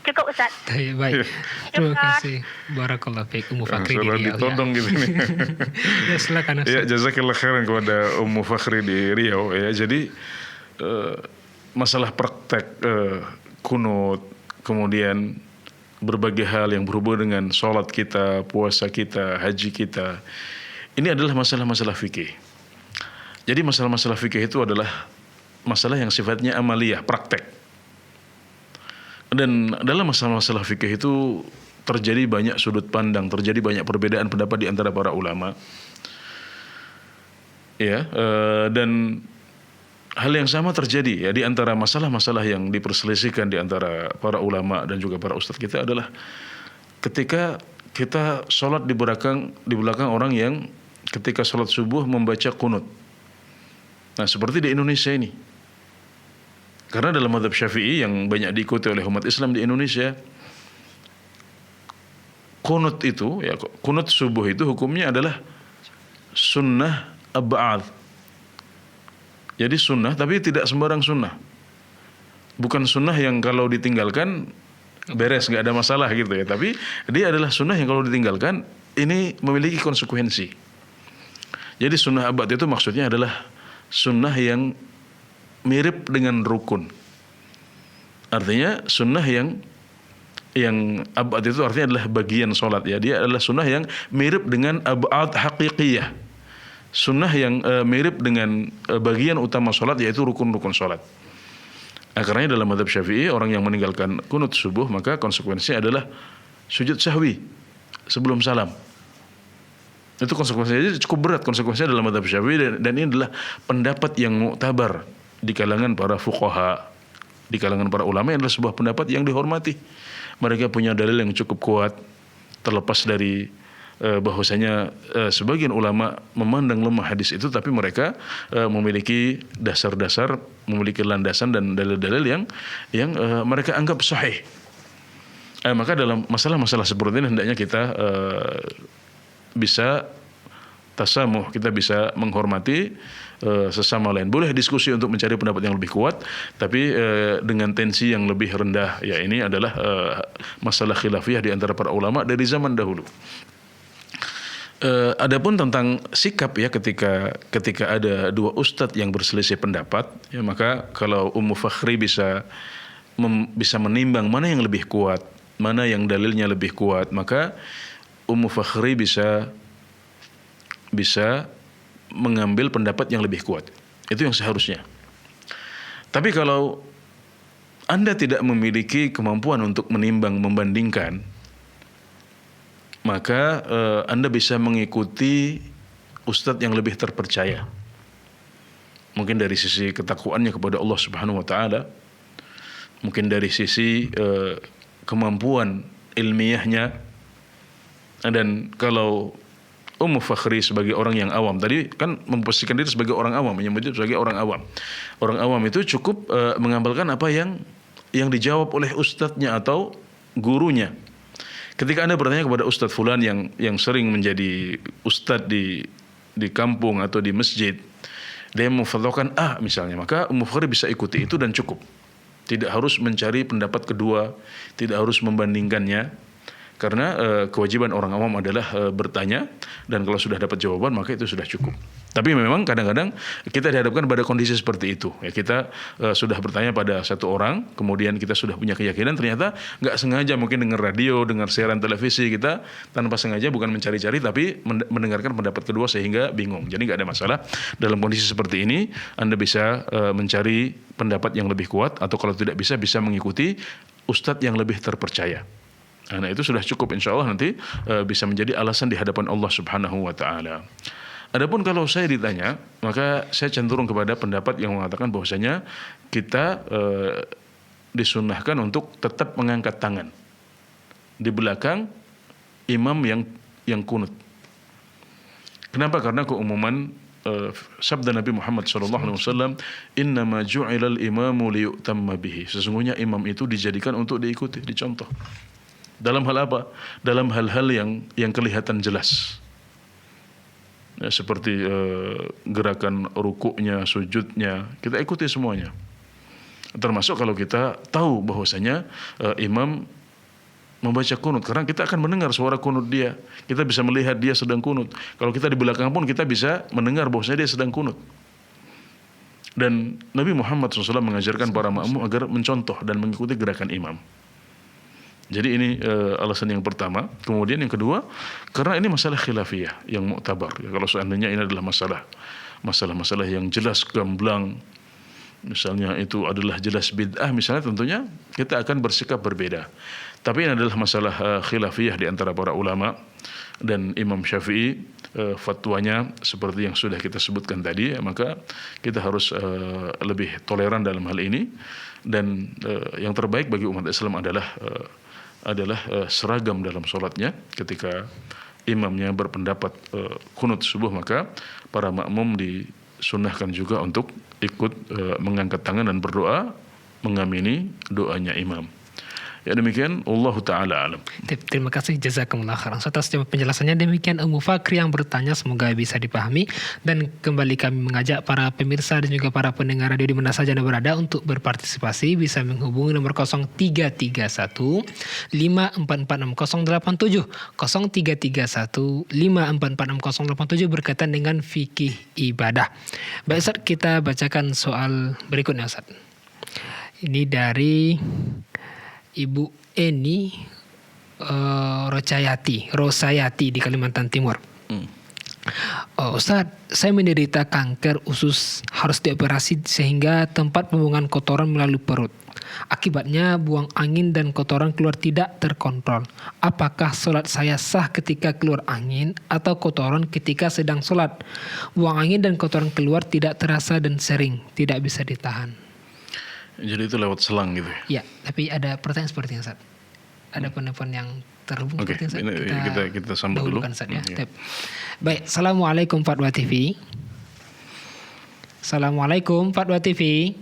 Cukup Ustaz. Baik. Terima kasih. Barakallahu fiik Ummu Fakri di Riau. Ditodong gitu nih. Ya, silakan Ustaz. Ya, jazakallah khairan kepada Ummu Fakri di Riau ya. Jadi masalah praktek kunut, kemudian berbagai hal yang berhubungan dengan sholat kita, puasa kita, haji kita, ini adalah masalah-masalah fikih. Jadi masalah-masalah fikih itu adalah masalah yang sifatnya amaliyah, praktek. Dan dalam masalah-masalah fikih itu terjadi banyak sudut pandang, terjadi banyak perbedaan pendapat di antara para ulama. Ya, dan hal yang sama terjadi ya di antara masalah-masalah yang diperselisihkan di antara para ulama dan juga para ustadz kita adalah ketika kita sholat di belakang orang yang ketika sholat subuh membaca kunut. Nah, seperti di Indonesia ini. Karena dalam mazhab Syafi'i yang banyak diikuti oleh umat Islam di Indonesia, kunut subuh itu hukumnya adalah sunnah ab'ad. Jadi sunnah, tapi tidak sembarang sunnah. Bukan sunnah yang kalau ditinggalkan beres, nggak ada masalah gitu ya. Tapi dia adalah sunnah yang kalau ditinggalkan ini memiliki konsekuensi. Jadi sunnah abad itu maksudnya adalah sunnah yang mirip dengan rukun. Artinya sunnah yang abad itu artinya adalah bagian sholat ya. Dia adalah sunnah yang mirip dengan abad haqiqiyah. Sunnah yang mirip dengan bagian utama sholat, yaitu rukun-rukun sholat. Karena dalam mazhab Syafi'i orang yang meninggalkan kunut subuh maka konsekuensinya adalah sujud sahwi sebelum salam. Itu konsekuensinya cukup berat, konsekuensinya dalam mazhab Syafi'i, dan ini adalah pendapat yang muktabar di kalangan para fuqaha, di kalangan para ulama, yang adalah sebuah pendapat yang dihormati. Mereka punya dalil yang cukup kuat, terlepas dari bahwasanya sebagian ulama memandang lemah hadis itu, tapi mereka memiliki dasar-dasar, memiliki landasan dan dalil-dalil yang mereka anggap sahih. Maka dalam masalah-masalah seperti ini hendaknya kita bisa tasamuh, kita bisa menghormati sesama lain. Boleh diskusi untuk mencari pendapat yang lebih kuat, tapi dengan tensi yang lebih rendah. Ya, ini adalah masalah khilafiyah di antara para ulama dari zaman dahulu. Adapun tentang sikap ya ketika ada dua ustadz yang berselisih pendapat, ya maka kalau Ummu Fakhri bisa menimbang mana yang lebih kuat, mana yang dalilnya lebih kuat, maka Ummu Fakhri bisa mengambil pendapat yang lebih kuat. Itu yang seharusnya. Tapi kalau Anda tidak memiliki kemampuan untuk menimbang, membandingkan, maka Anda bisa mengikuti ustadz yang lebih terpercaya. Mungkin dari sisi ketakwaannya kepada Allah Subhanahu wa taala, mungkin dari sisi kemampuan ilmiahnya. Dan kalau Ummu Fakhri sebagai orang yang awam, tadi kan memposisikan diri sebagai orang awam, menyebutnya sebagai orang awam. Orang awam itu cukup mengamalkan apa yang dijawab oleh ustadznya atau gurunya. Ketika Anda bertanya kepada ustadz fulan yang sering menjadi ustadz di kampung atau di masjid, dia memfatwakan A misalnya, maka Ummu Bukhari bisa ikuti itu dan cukup. Tidak harus mencari pendapat kedua, tidak harus membandingkannya. Karena kewajiban orang awam adalah bertanya, dan kalau sudah dapat jawaban maka itu sudah cukup. Tapi memang kadang-kadang kita dihadapkan pada kondisi seperti itu. Ya, kita sudah bertanya pada satu orang, kemudian kita sudah punya keyakinan, ternyata nggak sengaja mungkin dengar radio, dengar siaran televisi, kita tanpa sengaja bukan mencari-cari tapi mendengarkan pendapat kedua sehingga bingung. Jadi nggak ada masalah. Dalam kondisi seperti ini Anda bisa mencari pendapat yang lebih kuat, atau kalau tidak bisa mengikuti ustadz yang lebih terpercaya. Nah itu sudah cukup, insya Allah nanti bisa menjadi alasan di hadapan Allah Subhanahu wa Ta'ala. Adapun kalau saya ditanya, maka saya cenderung kepada pendapat yang mengatakan bahwasanya kita disunnahkan untuk tetap mengangkat tangan di belakang imam yang kunut. Kenapa? Karena keumuman sabda Nabi Muhammad SAW, innama ju'ilal imamu liyu'tamma bihi. Sesungguhnya imam itu dijadikan untuk diikuti, dicontoh. Dalam hal apa? Dalam hal-hal yang kelihatan jelas. Ya, seperti gerakan rukuknya, sujudnya, kita ikuti semuanya. Termasuk kalau kita tahu bahwasanya imam membaca kunut, karena kita akan mendengar suara kunut dia. Kita bisa melihat dia sedang kunut. Kalau kita di belakang pun kita bisa mendengar bahwasanya dia sedang kunut. Dan Nabi Muhammad SAW mengajarkan para makmum agar mencontoh dan mengikuti gerakan imam. Jadi ini alasan yang pertama. Kemudian yang kedua, karena ini masalah khilafiyah yang mu'tabar. Ya, kalau seandainya ini adalah masalah yang jelas gamblang, misalnya itu adalah jelas bid'ah, misalnya, tentunya kita akan bersikap berbeda. Tapi ini adalah masalah khilafiyah di antara para ulama, dan Imam Syafi'i fatwanya seperti yang sudah kita sebutkan tadi, maka kita harus lebih toleran dalam hal ini. Dan yang terbaik bagi umat Islam adalah seragam dalam sholatnya. Ketika imamnya berpendapat kunut subuh, maka para makmum disunnahkan juga untuk ikut mengangkat tangan dan berdoa mengamini doanya imam. Ya, demikian, Allahu Ta'ala alam. Terima kasih, jazakumullah khairan atas penjelasannya. Demikian Ummu Fakri yang bertanya, semoga bisa dipahami. Dan kembali kami mengajak para pemirsa dan juga para pendengar radio di mana saja Anda berada untuk berpartisipasi, bisa menghubungi nomor 0331 544687 0331 544687 berkaitan dengan fikih ibadah. Baik Ustaz, kita bacakan soal berikutnya Ustaz. Ini dari Ibu Eni Rosayati di Kalimantan Timur. Ustaz, saya menderita kanker usus, harus dioperasi sehingga tempat pembuangan kotoran melalui perut. Akibatnya buang angin dan kotoran keluar tidak terkontrol. Apakah sholat saya sah ketika keluar angin atau kotoran ketika sedang sholat? Buang angin dan kotoran keluar tidak terasa dan sering, tidak bisa ditahan. Jadi itu lewat selang gitu ya? Ya, tapi ada pertanyaan seperti yang Ustaz. Ada penelpon yang terhubung seperti yang Ustaz. Kita sambut dulu. Ya. Baik, Assalamualaikum Fatwa TV. Assalamualaikum Fatwa TV.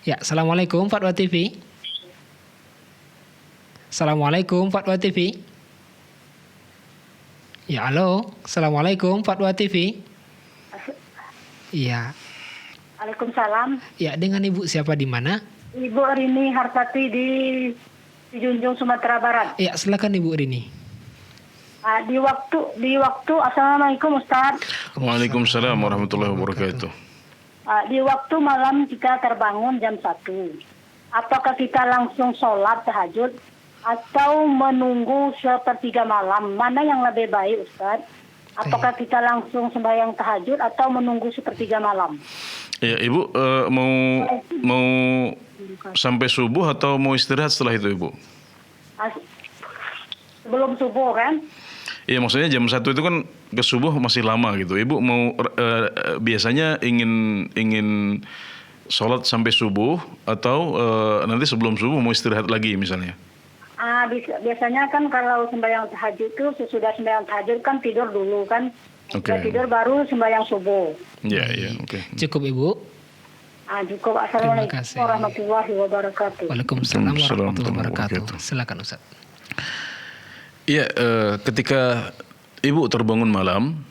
Ya, Assalamualaikum Fatwa TV. Assalamualaikum Fatwa TV. Ya, halo. Assalamualaikum Fatwa TV. Iya. Waalaikumsalam. Ya, dengan Ibu siapa di mana? Ibu Rini Hartati di Junjung, Sumatera Barat. Ya, silakan Ibu Rini. Di waktu Assalamualaikum Ustaz. Waalaikumsalam warahmatullahi wabarakatuh. Di waktu malam kita terbangun jam 1, apakah kita langsung sholat tahajud atau menunggu sepertiga malam? Mana yang lebih baik Ustaz? Apakah kita langsung sembahyang tahajud atau menunggu sepertiga malam? Ya, Ibu mau sampai subuh atau mau istirahat setelah itu, Ibu? Sebelum subuh kan? Iya, maksudnya jam 1 itu kan ke subuh masih lama gitu. Ibu mau biasanya ingin sholat sampai subuh atau nanti sebelum subuh mau istirahat lagi misalnya? Biasanya kan kalau sembahyang tahajud itu sesudah sembahyang tahajud kan tidur dulu kan. Okay. Tidur baru sembahyang subuh. Iya, oke. Cukup Ibu. Cukup. Assalamualaikum warahmatullahi wabarakatuh. Waalaikumsalam warahmatullahi wabarakatuh. Silakan Ustaz. Iya, ketika Ibu terbangun malam,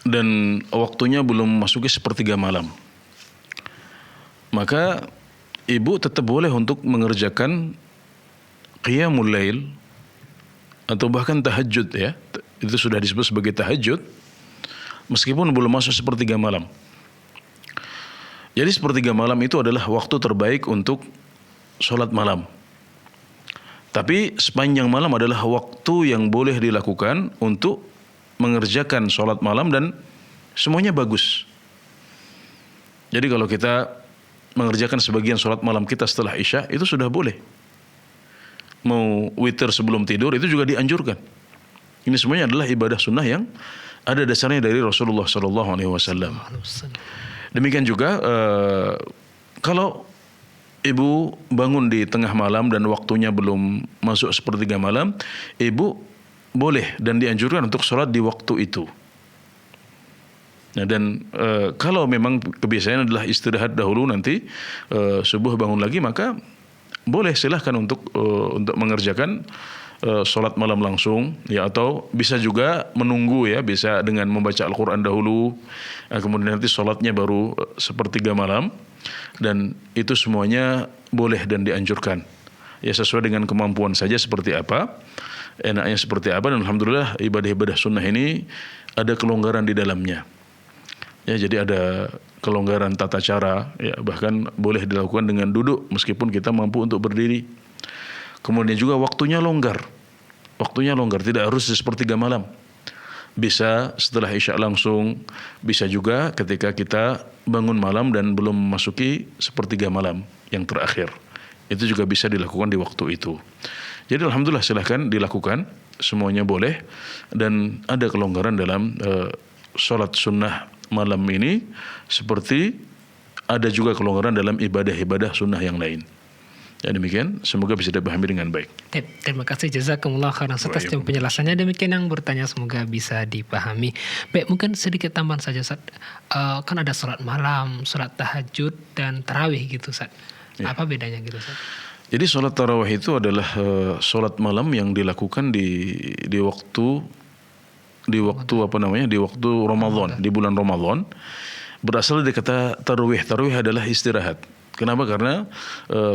dan waktunya belum masuki sepertiga malam, maka ibu tetap boleh untuk mengerjakan qiyamul lail atau bahkan tahajud ya. Itu sudah disebut sebagai tahajud meskipun belum masuk sepertiga malam. Jadi sepertiga malam itu adalah waktu terbaik untuk sholat malam. Tapi sepanjang malam adalah waktu yang boleh dilakukan untuk mengerjakan sholat malam dan semuanya bagus. Jadi kalau kita mengerjakan sebagian sholat malam kita setelah Isya itu sudah boleh. Mau witir sebelum tidur itu juga dianjurkan. Ini semuanya adalah ibadah sunnah yang ada dasarnya dari Rasulullah SAW. Demikian juga kalau ibu bangun di tengah malam dan waktunya belum masuk sepertiga malam, ibu boleh dan dianjurkan untuk sholat di waktu itu. Nah, dan kalau memang kebiasaan adalah istirahat dahulu nanti subuh bangun lagi, maka boleh silahkan untuk mengerjakan sholat malam langsung ya, atau bisa juga menunggu ya, bisa dengan membaca Al-Quran dahulu, kemudian nanti sholatnya baru sepertiga malam, dan itu semuanya boleh dan dianjurkan ya, sesuai dengan kemampuan saja seperti apa, enaknya seperti apa. Dan alhamdulillah ibadah-ibadah sunnah ini ada kelonggaran di dalamnya ya, jadi ada kelonggaran tata cara ya, bahkan boleh dilakukan dengan duduk meskipun kita mampu untuk berdiri. Kemudian juga waktunya longgar, tidak harus di sepertiga malam, bisa setelah Isya langsung, bisa juga ketika kita bangun malam dan belum memasuki sepertiga malam yang terakhir, itu juga bisa dilakukan di waktu itu. Jadi alhamdulillah silahkan dilakukan, semuanya boleh, dan ada kelonggaran dalam sholat sunnah malam ini, seperti ada juga kelonggaran dalam ibadah-ibadah sunnah yang lain. Ya demikian, semoga bisa dipahami dengan baik. Terima kasih, jazakumullah khairan atas penjelasannya. Demikian yang bertanya semoga bisa dipahami. Baik, mungkin sedikit tambahan saja, Ustaz. Kan ada sholat malam, sholat tahajud, dan tarawih gitu, Ustaz. Ya. Apa bedanya gitu, Ustaz? Jadi sholat tarawih itu adalah sholat malam yang dilakukan di waktu apa namanya, di waktu Ramadan, di bulan Ramadan. Berasal dari kata tarawih. Tarawih adalah istirahat. Kenapa? Karena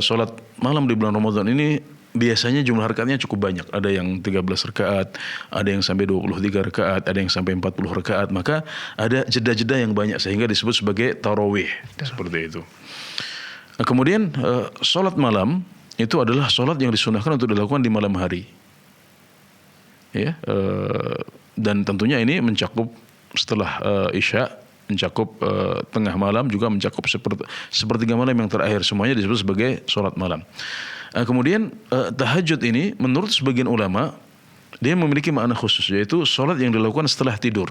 sholat malam di bulan Ramadan ini biasanya jumlah rakaatnya cukup banyak. Ada yang 13 rakaat, ada yang sampai 23 rakaat, ada yang sampai 40 rakaat. Maka ada jeda-jeda yang banyak sehingga disebut sebagai tarawih. Seperti itu. Nah, kemudian sholat malam itu adalah sholat yang disunahkan untuk dilakukan di malam hari. Ya, dan tentunya ini mencakup setelah Isya, mencakup tengah malam, juga mencakup sepertiga malam yang terakhir, semuanya disebut sebagai sholat malam. Kemudian tahajud ini menurut sebagian ulama dia memiliki makna khusus, yaitu sholat yang dilakukan setelah tidur.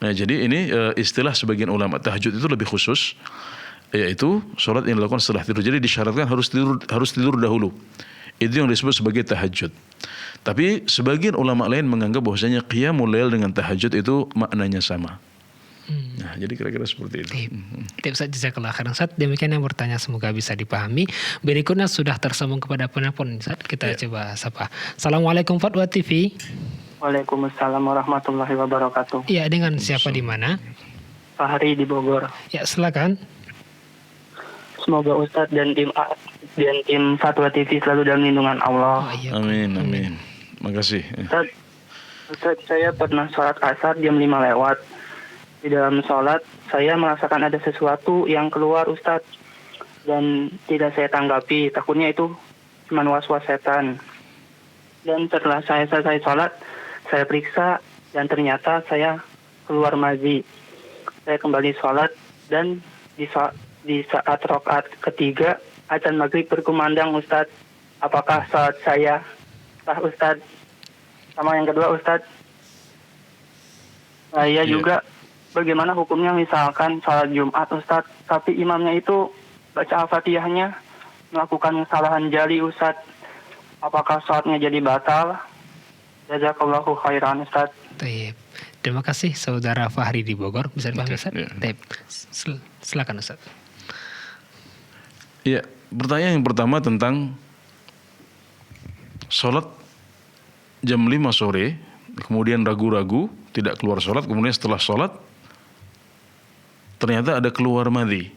Nah, jadi ini istilah sebagian ulama, tahajud itu lebih khusus, yaitu sholat yang dilakukan setelah tidur. Jadi disyaratkan harus tidur dahulu. Itu yang disebut sebagai tahajud. Tapi sebagian ulama lain menganggap bahwasanya qiyamul lail dengan tahajud itu maknanya sama. Nah, jadi kira-kira seperti itu. Tips saja kalau akhirnya Ustaz, demikian yang bertanya semoga bisa dipahami. Berikutnya sudah tersambung kepada penelpon Ustaz, kita coba sapa. Assalamualaikum Fatwa TV. Waalaikumsalam warahmatullahi wabarakatuh. Iya, dengan siapa di mana? Pak Hari di Bogor. Ya, silakan. Semoga Ustadz dan tim Fatwa TV selalu dalam lindungan Allah. Amin, amin. Makasih. Ustadz, saya pernah sholat asar jam 5 lewat. Di dalam sholat, saya merasakan ada sesuatu yang keluar Ustadz. Dan tidak saya tanggapi, takutnya itu cuma was-was setan. Dan setelah saya selesai sholat, saya periksa dan ternyata saya keluar mazi. Saya kembali sholat dan di saat rakaat ketiga, azan maghrib berkumandang Ustadz. Apakah sholat saya sah Ustadz? Sama yang kedua Ustadz, saya juga bagaimana hukumnya misalkan sholat Jumat Ustadz, tapi imamnya itu baca Al-Fatihahnya melakukan kesalahan jali Ustadz. Apakah sholatnya jadi batal? Jazakallahu khairan Ustadz. Terima kasih Saudara Fahri di Bogor. Bisa dipahami Ustadz? Silakan Ustadz. Iya, pertanyaan yang pertama tentang sholat jam 5 sore, kemudian ragu-ragu tidak keluar sholat, kemudian setelah sholat ternyata ada keluar madhi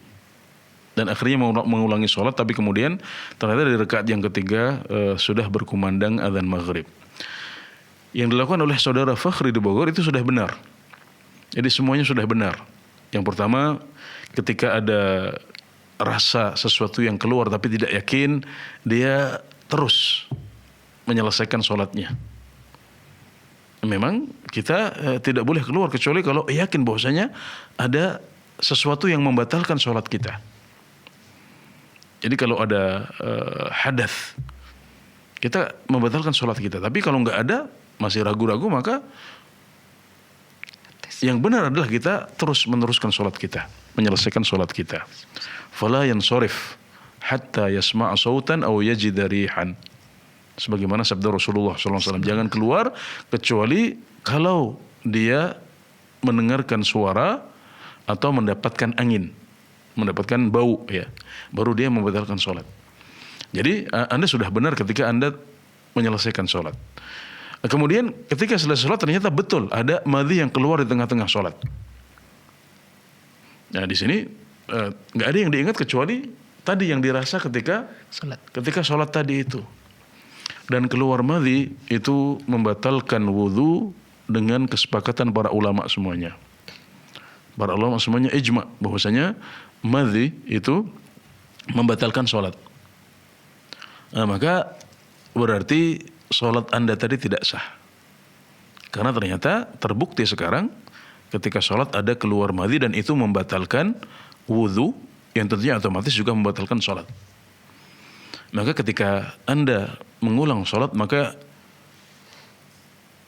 dan akhirnya mau mengulangi sholat, tapi kemudian ternyata di rakaat yang ketiga sudah berkumandang adzan maghrib. Yang dilakukan oleh saudara Fakhri di Bogor itu sudah benar. Jadi semuanya sudah benar. Yang pertama, ketika ada rasa sesuatu yang keluar tapi tidak yakin, dia terus menyelesaikan sholatnya. Memang kita tidak boleh keluar kecuali kalau yakin bahwasanya ada sesuatu yang membatalkan sholat kita. Jadi kalau ada hadas, kita membatalkan sholat kita. Tapi kalau nggak ada, masih ragu-ragu, maka yang benar adalah kita terus meneruskan sholat kita, menyelesaikan sholat kita. Fala yansorif hatta yasma'a sautan aw yajida rihan. Sebagaimana sabda Rasulullah SAW, jangan keluar kecuali kalau dia mendengarkan suara atau mendapatkan angin, mendapatkan bau, ya, baru dia membatalkan sholat. Jadi Anda sudah benar ketika Anda menyelesaikan sholat. Kemudian ketika selesai sholat ternyata betul ada madhi yang keluar di tengah-tengah sholat. Nah di sini nggak ada yang diingat kecuali tadi yang dirasa ketika sholat tadi itu. Dan keluar madhi itu membatalkan wudhu dengan kesepakatan para ulama semuanya. Para ulama semuanya ijma bahwasanya madhi itu membatalkan sholat. Nah, maka berarti sholat Anda tadi tidak sah. Karena ternyata terbukti sekarang ketika sholat ada keluar madhi dan itu membatalkan wudhu yang tentunya otomatis juga membatalkan sholat. Maka ketika Anda mengulang sholat, maka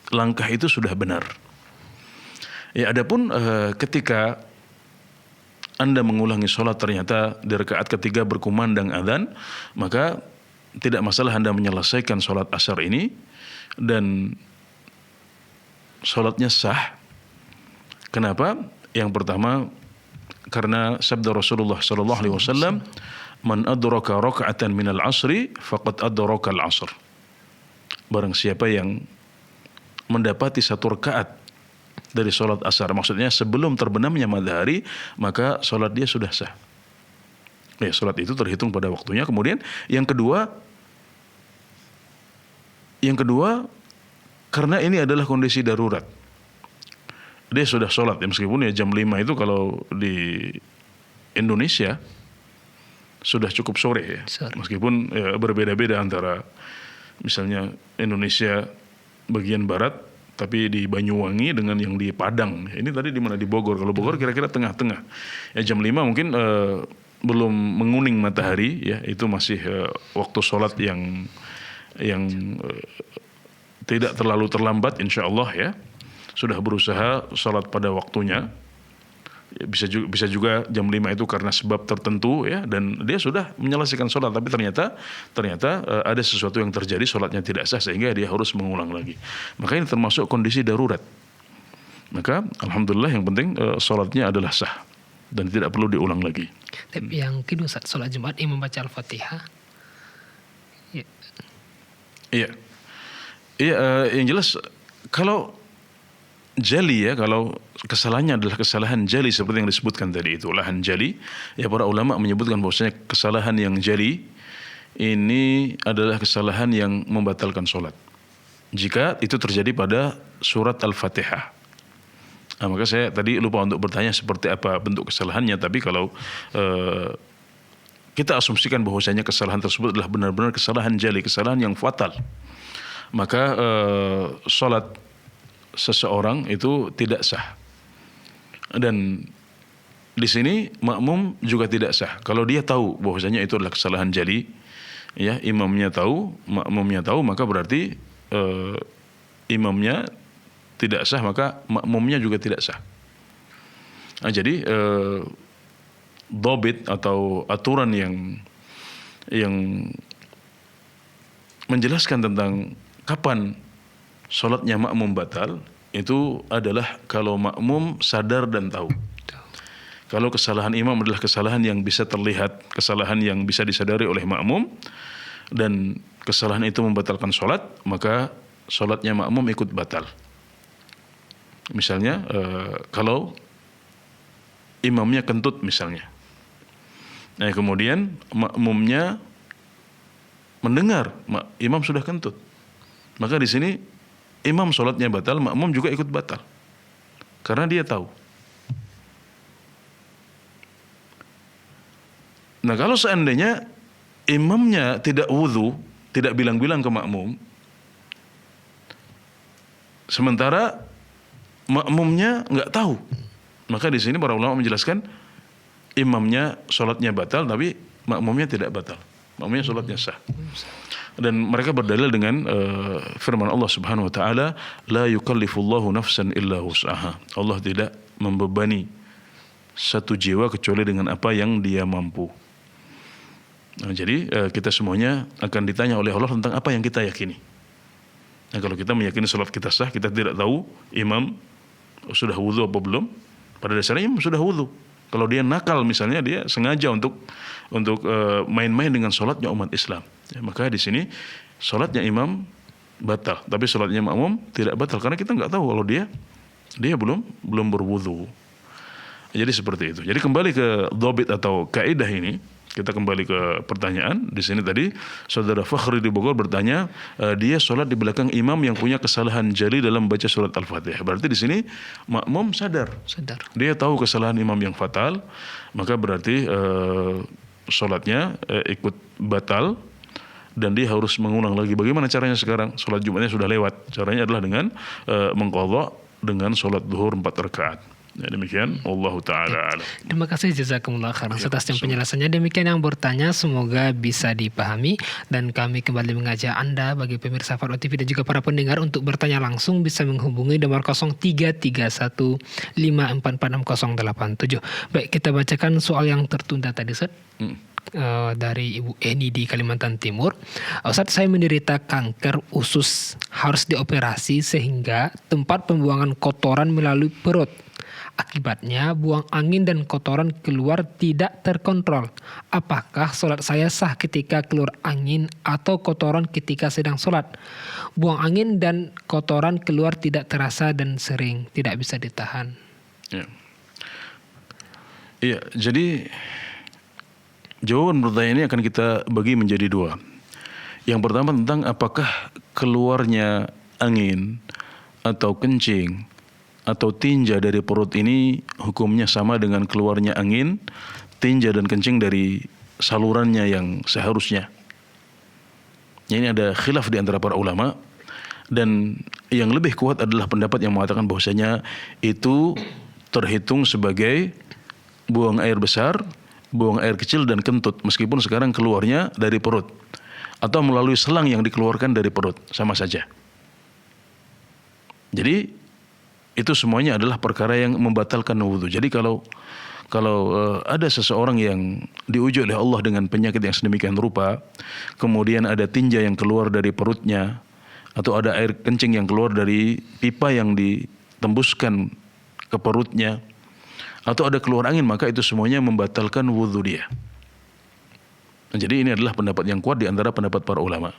langkah itu sudah benar. Ya, adapun ketika Anda mengulangi sholat ternyata di rakaat ketiga berkumandang adzan, maka tidak masalah Anda menyelesaikan sholat asar ini dan sholatnya sah. Kenapa? Yang pertama, karena sabda Rasulullah SAW, man adraka raka'atan minal asri faqad adraka al-asr. Barang siapa yang mendapati satu rakaat dari sholat asar, maksudnya sebelum terbenamnya matahari, maka sholat dia sudah sah. Ya, sholat itu terhitung pada waktunya. Kemudian yang kedua, karena ini adalah kondisi darurat. Dia sudah sholat, ya, meskipun ya jam 5 itu kalau di Indonesia sudah cukup sore ya. Meskipun ya, berbeda-beda antara misalnya Indonesia bagian barat, tapi di Banyuwangi dengan yang di Padang. Ini tadi di mana? Di Bogor. Kalau Bogor kira-kira tengah-tengah. Ya jam 5 mungkin belum menguning matahari ya, itu masih waktu sholat yang tidak terlalu terlambat insyaallah ya. Sudah berusaha sholat pada waktunya. Ya, bisa juga jam 5 itu karena sebab tertentu ya, dan dia sudah menyelesaikan sholat tapi ternyata ada sesuatu yang terjadi, sholatnya tidak sah sehingga dia harus mengulang lagi. Maka ini termasuk kondisi darurat. Maka alhamdulillah yang penting sholatnya adalah sah dan tidak perlu diulang lagi. Tapi yang kedua saat sholat Jumat imam baca Al-Fatihah. Iya, yang jelas kalau jali ya, kalau kesalahannya adalah kesalahan jali seperti yang disebutkan tadi itu, lahan jali, ya para ulama menyebutkan bahwasanya kesalahan yang jali ini adalah kesalahan yang membatalkan sholat jika itu terjadi pada surat Al-Fatihah. Nah, maka saya tadi lupa untuk bertanya seperti apa bentuk kesalahannya, tapi kalau kita asumsikan bahwasanya kesalahan tersebut adalah benar-benar kesalahan jali, kesalahan yang fatal, maka sholat seseorang itu tidak sah. Dan di sini makmum juga tidak sah. Kalau dia tahu bahwasanya itu adalah kesalahan jali, ya, imamnya tahu, makmumnya tahu, maka berarti imamnya tidak sah, maka makmumnya juga tidak sah. Nah, jadi dhabit atau aturan yang menjelaskan tentang kapan sholatnya makmum batal itu adalah kalau makmum sadar dan tahu. Kalau kesalahan imam adalah kesalahan yang bisa terlihat, kesalahan yang bisa disadari oleh makmum, dan kesalahan itu membatalkan sholat, maka sholatnya makmum ikut batal. Misalnya kalau imamnya kentut misalnya, nah kemudian makmumnya mendengar imam sudah kentut, maka di sini imam sholatnya batal, makmum juga ikut batal karena dia tahu. Nah kalau seandainya imamnya tidak wudu, tidak bilang-bilang ke makmum, sementara makmumnya nggak tahu, maka di sini para ulama menjelaskan imamnya sholatnya batal, tapi makmumnya tidak batal, makmumnya sholatnya sah. Dan mereka berdalil dengan firman Allah Subhanahu Wa Taala, la yukallifullahu nafsan illa wus'aha. Allah tidak membebani satu jiwa kecuali dengan apa yang dia mampu. Nah, jadi kita semuanya akan ditanya oleh Allah tentang apa yang kita yakini. Nah, kalau kita meyakini sholat kita sah, kita tidak tahu imam sudah wudu apa belum. Pada dasarnya imam sudah wudu. Kalau dia nakal misalnya, dia sengaja untuk main-main dengan sholatnya umat Islam, ya, maka di sini sholatnya imam batal, tapi sholatnya makmum tidak batal karena kita nggak tahu kalau dia belum berwudu. Jadi seperti itu. Jadi kembali ke dhabit atau kaidah ini, kita kembali ke pertanyaan. Di sini tadi saudara Fakhri di Bogor bertanya, dia sholat di belakang imam yang punya kesalahan jali dalam baca surat Al-Fatihah. Berarti di sini makmum sadar. Dia tahu kesalahan imam yang fatal, maka berarti sholatnya ikut batal dan dia harus mengulang lagi. Bagaimana caranya sekarang? Sholat Jumatnya sudah lewat. Caranya adalah dengan mengqadha dengan sholat zuhur 4 rakaat. Ya, demikian Wallahu ta'ala alam. Terima kasih jazakumullah khairan atas penjelasannya. Demikian yang bertanya, semoga bisa dipahami, dan kami kembali mengajak Anda bagi pemirsa Faro TV dan juga para pendengar untuk bertanya langsung bisa menghubungi nomor 0331544687. Baik, kita bacakan soal yang tertunda tadi, Ustaz. Dari Ibu Eni di Kalimantan Timur. Ustaz, saya menderita kanker usus, harus dioperasi sehingga tempat pembuangan kotoran melalui perut. Akibatnya buang angin dan kotoran keluar tidak terkontrol. Apakah sholat saya sah ketika keluar angin atau kotoran ketika sedang sholat? Buang angin dan kotoran keluar tidak terasa dan sering, tidak bisa ditahan. Iya, jadi jawaban pertanyaan ini akan kita bagi menjadi dua. Yang pertama tentang apakah keluarnya angin atau kencing atau tinja dari perut ini hukumnya sama dengan keluarnya angin, tinja dan kencing dari salurannya yang seharusnya. Ini ada khilaf di antara para ulama, dan yang lebih kuat adalah pendapat yang mengatakan bahwasanya itu terhitung sebagai buang air besar, buang air kecil dan kentut, meskipun sekarang keluarnya dari perut atau melalui selang yang dikeluarkan dari perut, sama saja. Jadi itu semuanya adalah perkara yang membatalkan wudu. Jadi kalau ada seseorang yang diuji oleh Allah dengan penyakit yang sedemikian rupa, kemudian ada tinja yang keluar dari perutnya, atau ada air kencing yang keluar dari pipa yang ditembuskan ke perutnya, atau ada keluar angin, maka itu semuanya membatalkan wudu dia. Jadi ini adalah pendapat yang kuat di antara pendapat para ulama.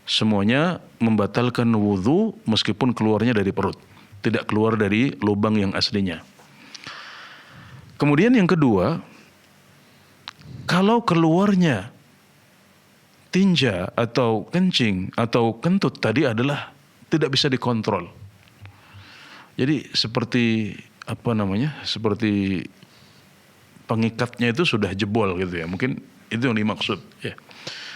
Semuanya membatalkan wudu meskipun keluarnya dari perut, tidak keluar dari lubang yang aslinya. Kemudian yang kedua, kalau keluarnya tinja atau kencing atau kentut tadi adalah tidak bisa dikontrol. Jadi seperti seperti pengikatnya itu sudah jebol gitu ya. Mungkin itu yang dimaksud ya.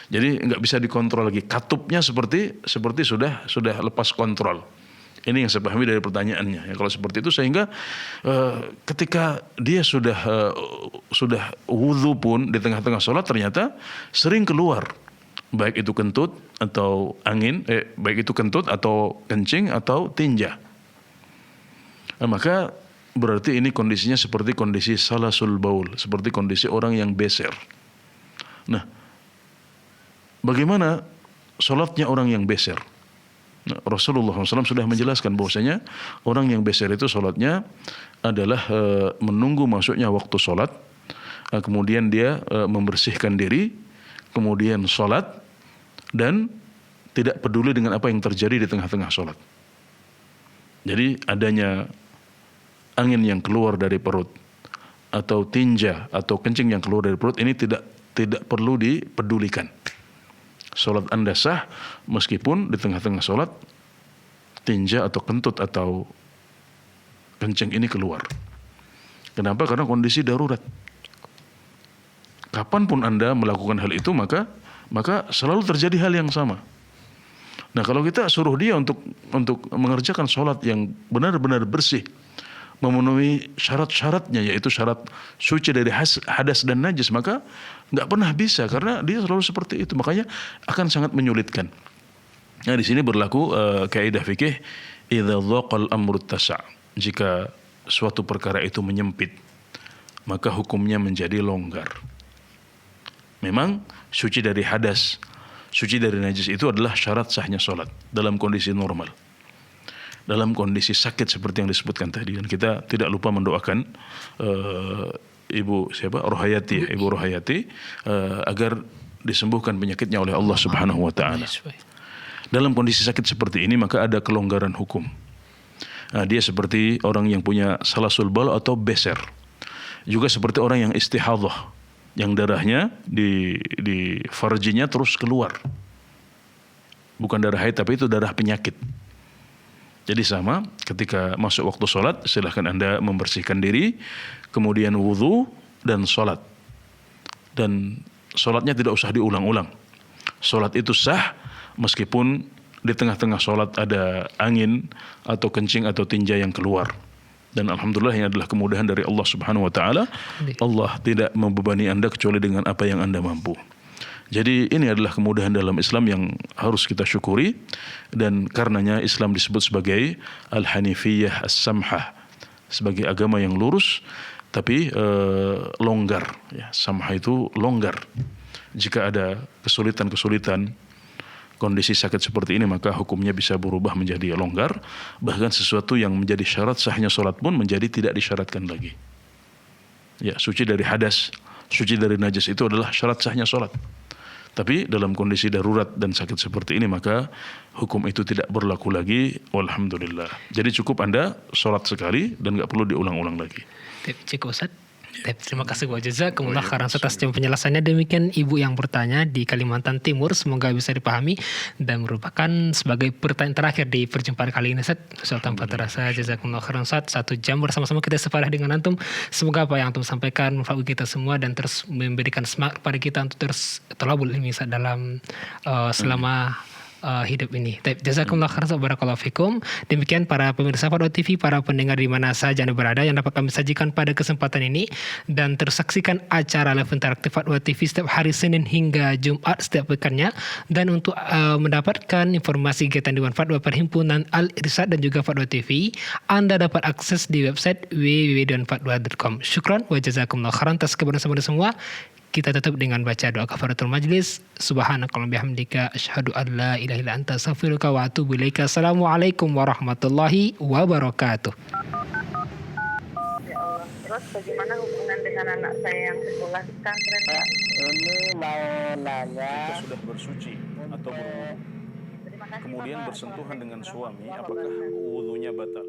Jadi nggak bisa dikontrol lagi. Katupnya seperti sudah lepas kontrol. Ini yang saya pahami dari pertanyaannya. Ya, kalau seperti itu sehingga ketika dia sudah wudu pun di tengah-tengah sholat ternyata sering keluar, baik itu kentut atau angin, baik itu kentut atau kencing atau tinja. Nah, maka berarti ini kondisinya seperti kondisi salasul baul, seperti kondisi orang yang beser. Nah, bagaimana sholatnya orang yang beser? Nah, Rasulullah SAW sudah menjelaskan bahwasanya orang yang beser itu sholatnya adalah menunggu masuknya waktu sholat, kemudian dia membersihkan diri, kemudian sholat, dan tidak peduli dengan apa yang terjadi di tengah-tengah sholat. Jadi adanya angin yang keluar dari perut atau tinja atau kencing yang keluar dari perut ini tidak perlu dipedulikan. Salat Anda sah meskipun di tengah-tengah salat tinja atau kentut atau kencing ini keluar. Kenapa? Karena kondisi darurat. Kapanpun Anda melakukan hal itu maka selalu terjadi hal yang sama. Nah, kalau kita suruh dia untuk mengerjakan sholat yang benar-benar bersih, memenuhi syarat-syaratnya, yaitu syarat suci dari hadas dan najis, maka nggak pernah bisa karena dia selalu seperti itu. Makanya akan sangat menyulitkan. Nah, di sini berlaku kaidah fikih idza dhaqal amru tasa'. Jika suatu perkara itu menyempit, maka hukumnya menjadi longgar. Memang suci dari hadas, suci dari najis itu adalah syarat sahnya sholat dalam kondisi normal. Dalam kondisi sakit seperti yang disebutkan tadi, dan kita tidak lupa mendoakan Ibu Rohayati agar disembuhkan penyakitnya oleh Allah Subhanahu wa taala. Dalam kondisi sakit seperti ini maka ada kelonggaran hukum. Nah, dia seperti orang yang punya salasul baul atau beser. Juga seperti orang yang istihadhah, yang darahnya di farjinya terus keluar. Bukan darah haid tapi itu darah penyakit. Jadi sama, ketika masuk waktu sholat, silahkan Anda membersihkan diri, kemudian wudhu dan sholat. Dan sholatnya tidak usah diulang-ulang. Sholat itu sah meskipun di tengah-tengah sholat ada angin atau kencing atau tinja yang keluar. Dan alhamdulillah ini adalah kemudahan dari Allah Subhanahu wa taala. Allah tidak membebani Anda kecuali dengan apa yang Anda mampu. Jadi ini adalah kemudahan dalam Islam yang harus kita syukuri, dan karenanya Islam disebut sebagai Al-Hanifiyah As-Samhah, sebagai agama yang lurus tapi longgar. Ya, samhah itu longgar. Jika ada kesulitan-kesulitan, kondisi sakit seperti ini, maka hukumnya bisa berubah menjadi longgar. Bahkan sesuatu yang menjadi syarat sahnya sholat pun menjadi tidak disyaratkan lagi. Ya, suci dari hadas, suci dari najis itu adalah syarat sahnya sholat. Tapi dalam kondisi darurat dan sakit seperti ini maka hukum itu tidak berlaku lagi. Walhamdulillah. Jadi cukup Anda sholat sekali dan nggak perlu diulang-ulang lagi. Cukup Ustaz. Terima kasih buat jazakumullah khairan atas penjelasannya. Demikian Ibu yang bertanya di Kalimantan Timur, semoga bisa dipahami dan merupakan sebagai pertanyaan terakhir di perjumpaan kali ini Ustaz. Soal tanpa terasa jazakumullah khairan Ustaz. 1 jam bersama-sama kita sefarah dengan antum. Semoga apa yang antum sampaikan manfaat kita semua dan terus memberikan semangat pada kita untuk terus thalabul ilmi dalam selama hidup ini. Jazakumullah khairan, barakallahu fikum. Demikian para pemirsa Fatwa TV, para pendengar di mana saja Anda berada yang dapat kami sajikan pada kesempatan ini, dan terus saksikan acara live interaktif Fatwa TV setiap hari Senin hingga Jumat setiap pekannya. Dan untuk mendapatkan informasi kegiatan Dewan Fatwa Perhimpunan Al-Irsyad dan juga Fatwa TV, Anda dapat akses di website www.dewanfatwa.com. Syukran wa jazakumullah khairan atas kebersamaan semua. Kita tutup dengan baca doa kafaratul majlis. Subhanakallahumma bihamdika asyhadu an la ilaha illa anta astaghfiruka wa atubu ilaika. Assalamualaikum warahmatullahi wabarakatuh. Ya Allah. Terus bagaimana hubungan dengan anak saya yang sekolah di pesantren? Ini mau nanya. Kita sudah bersuci atau berwudu, Terima kasih, kemudian Bapak. bersentuhan dengan suami, apakah wudunya batal?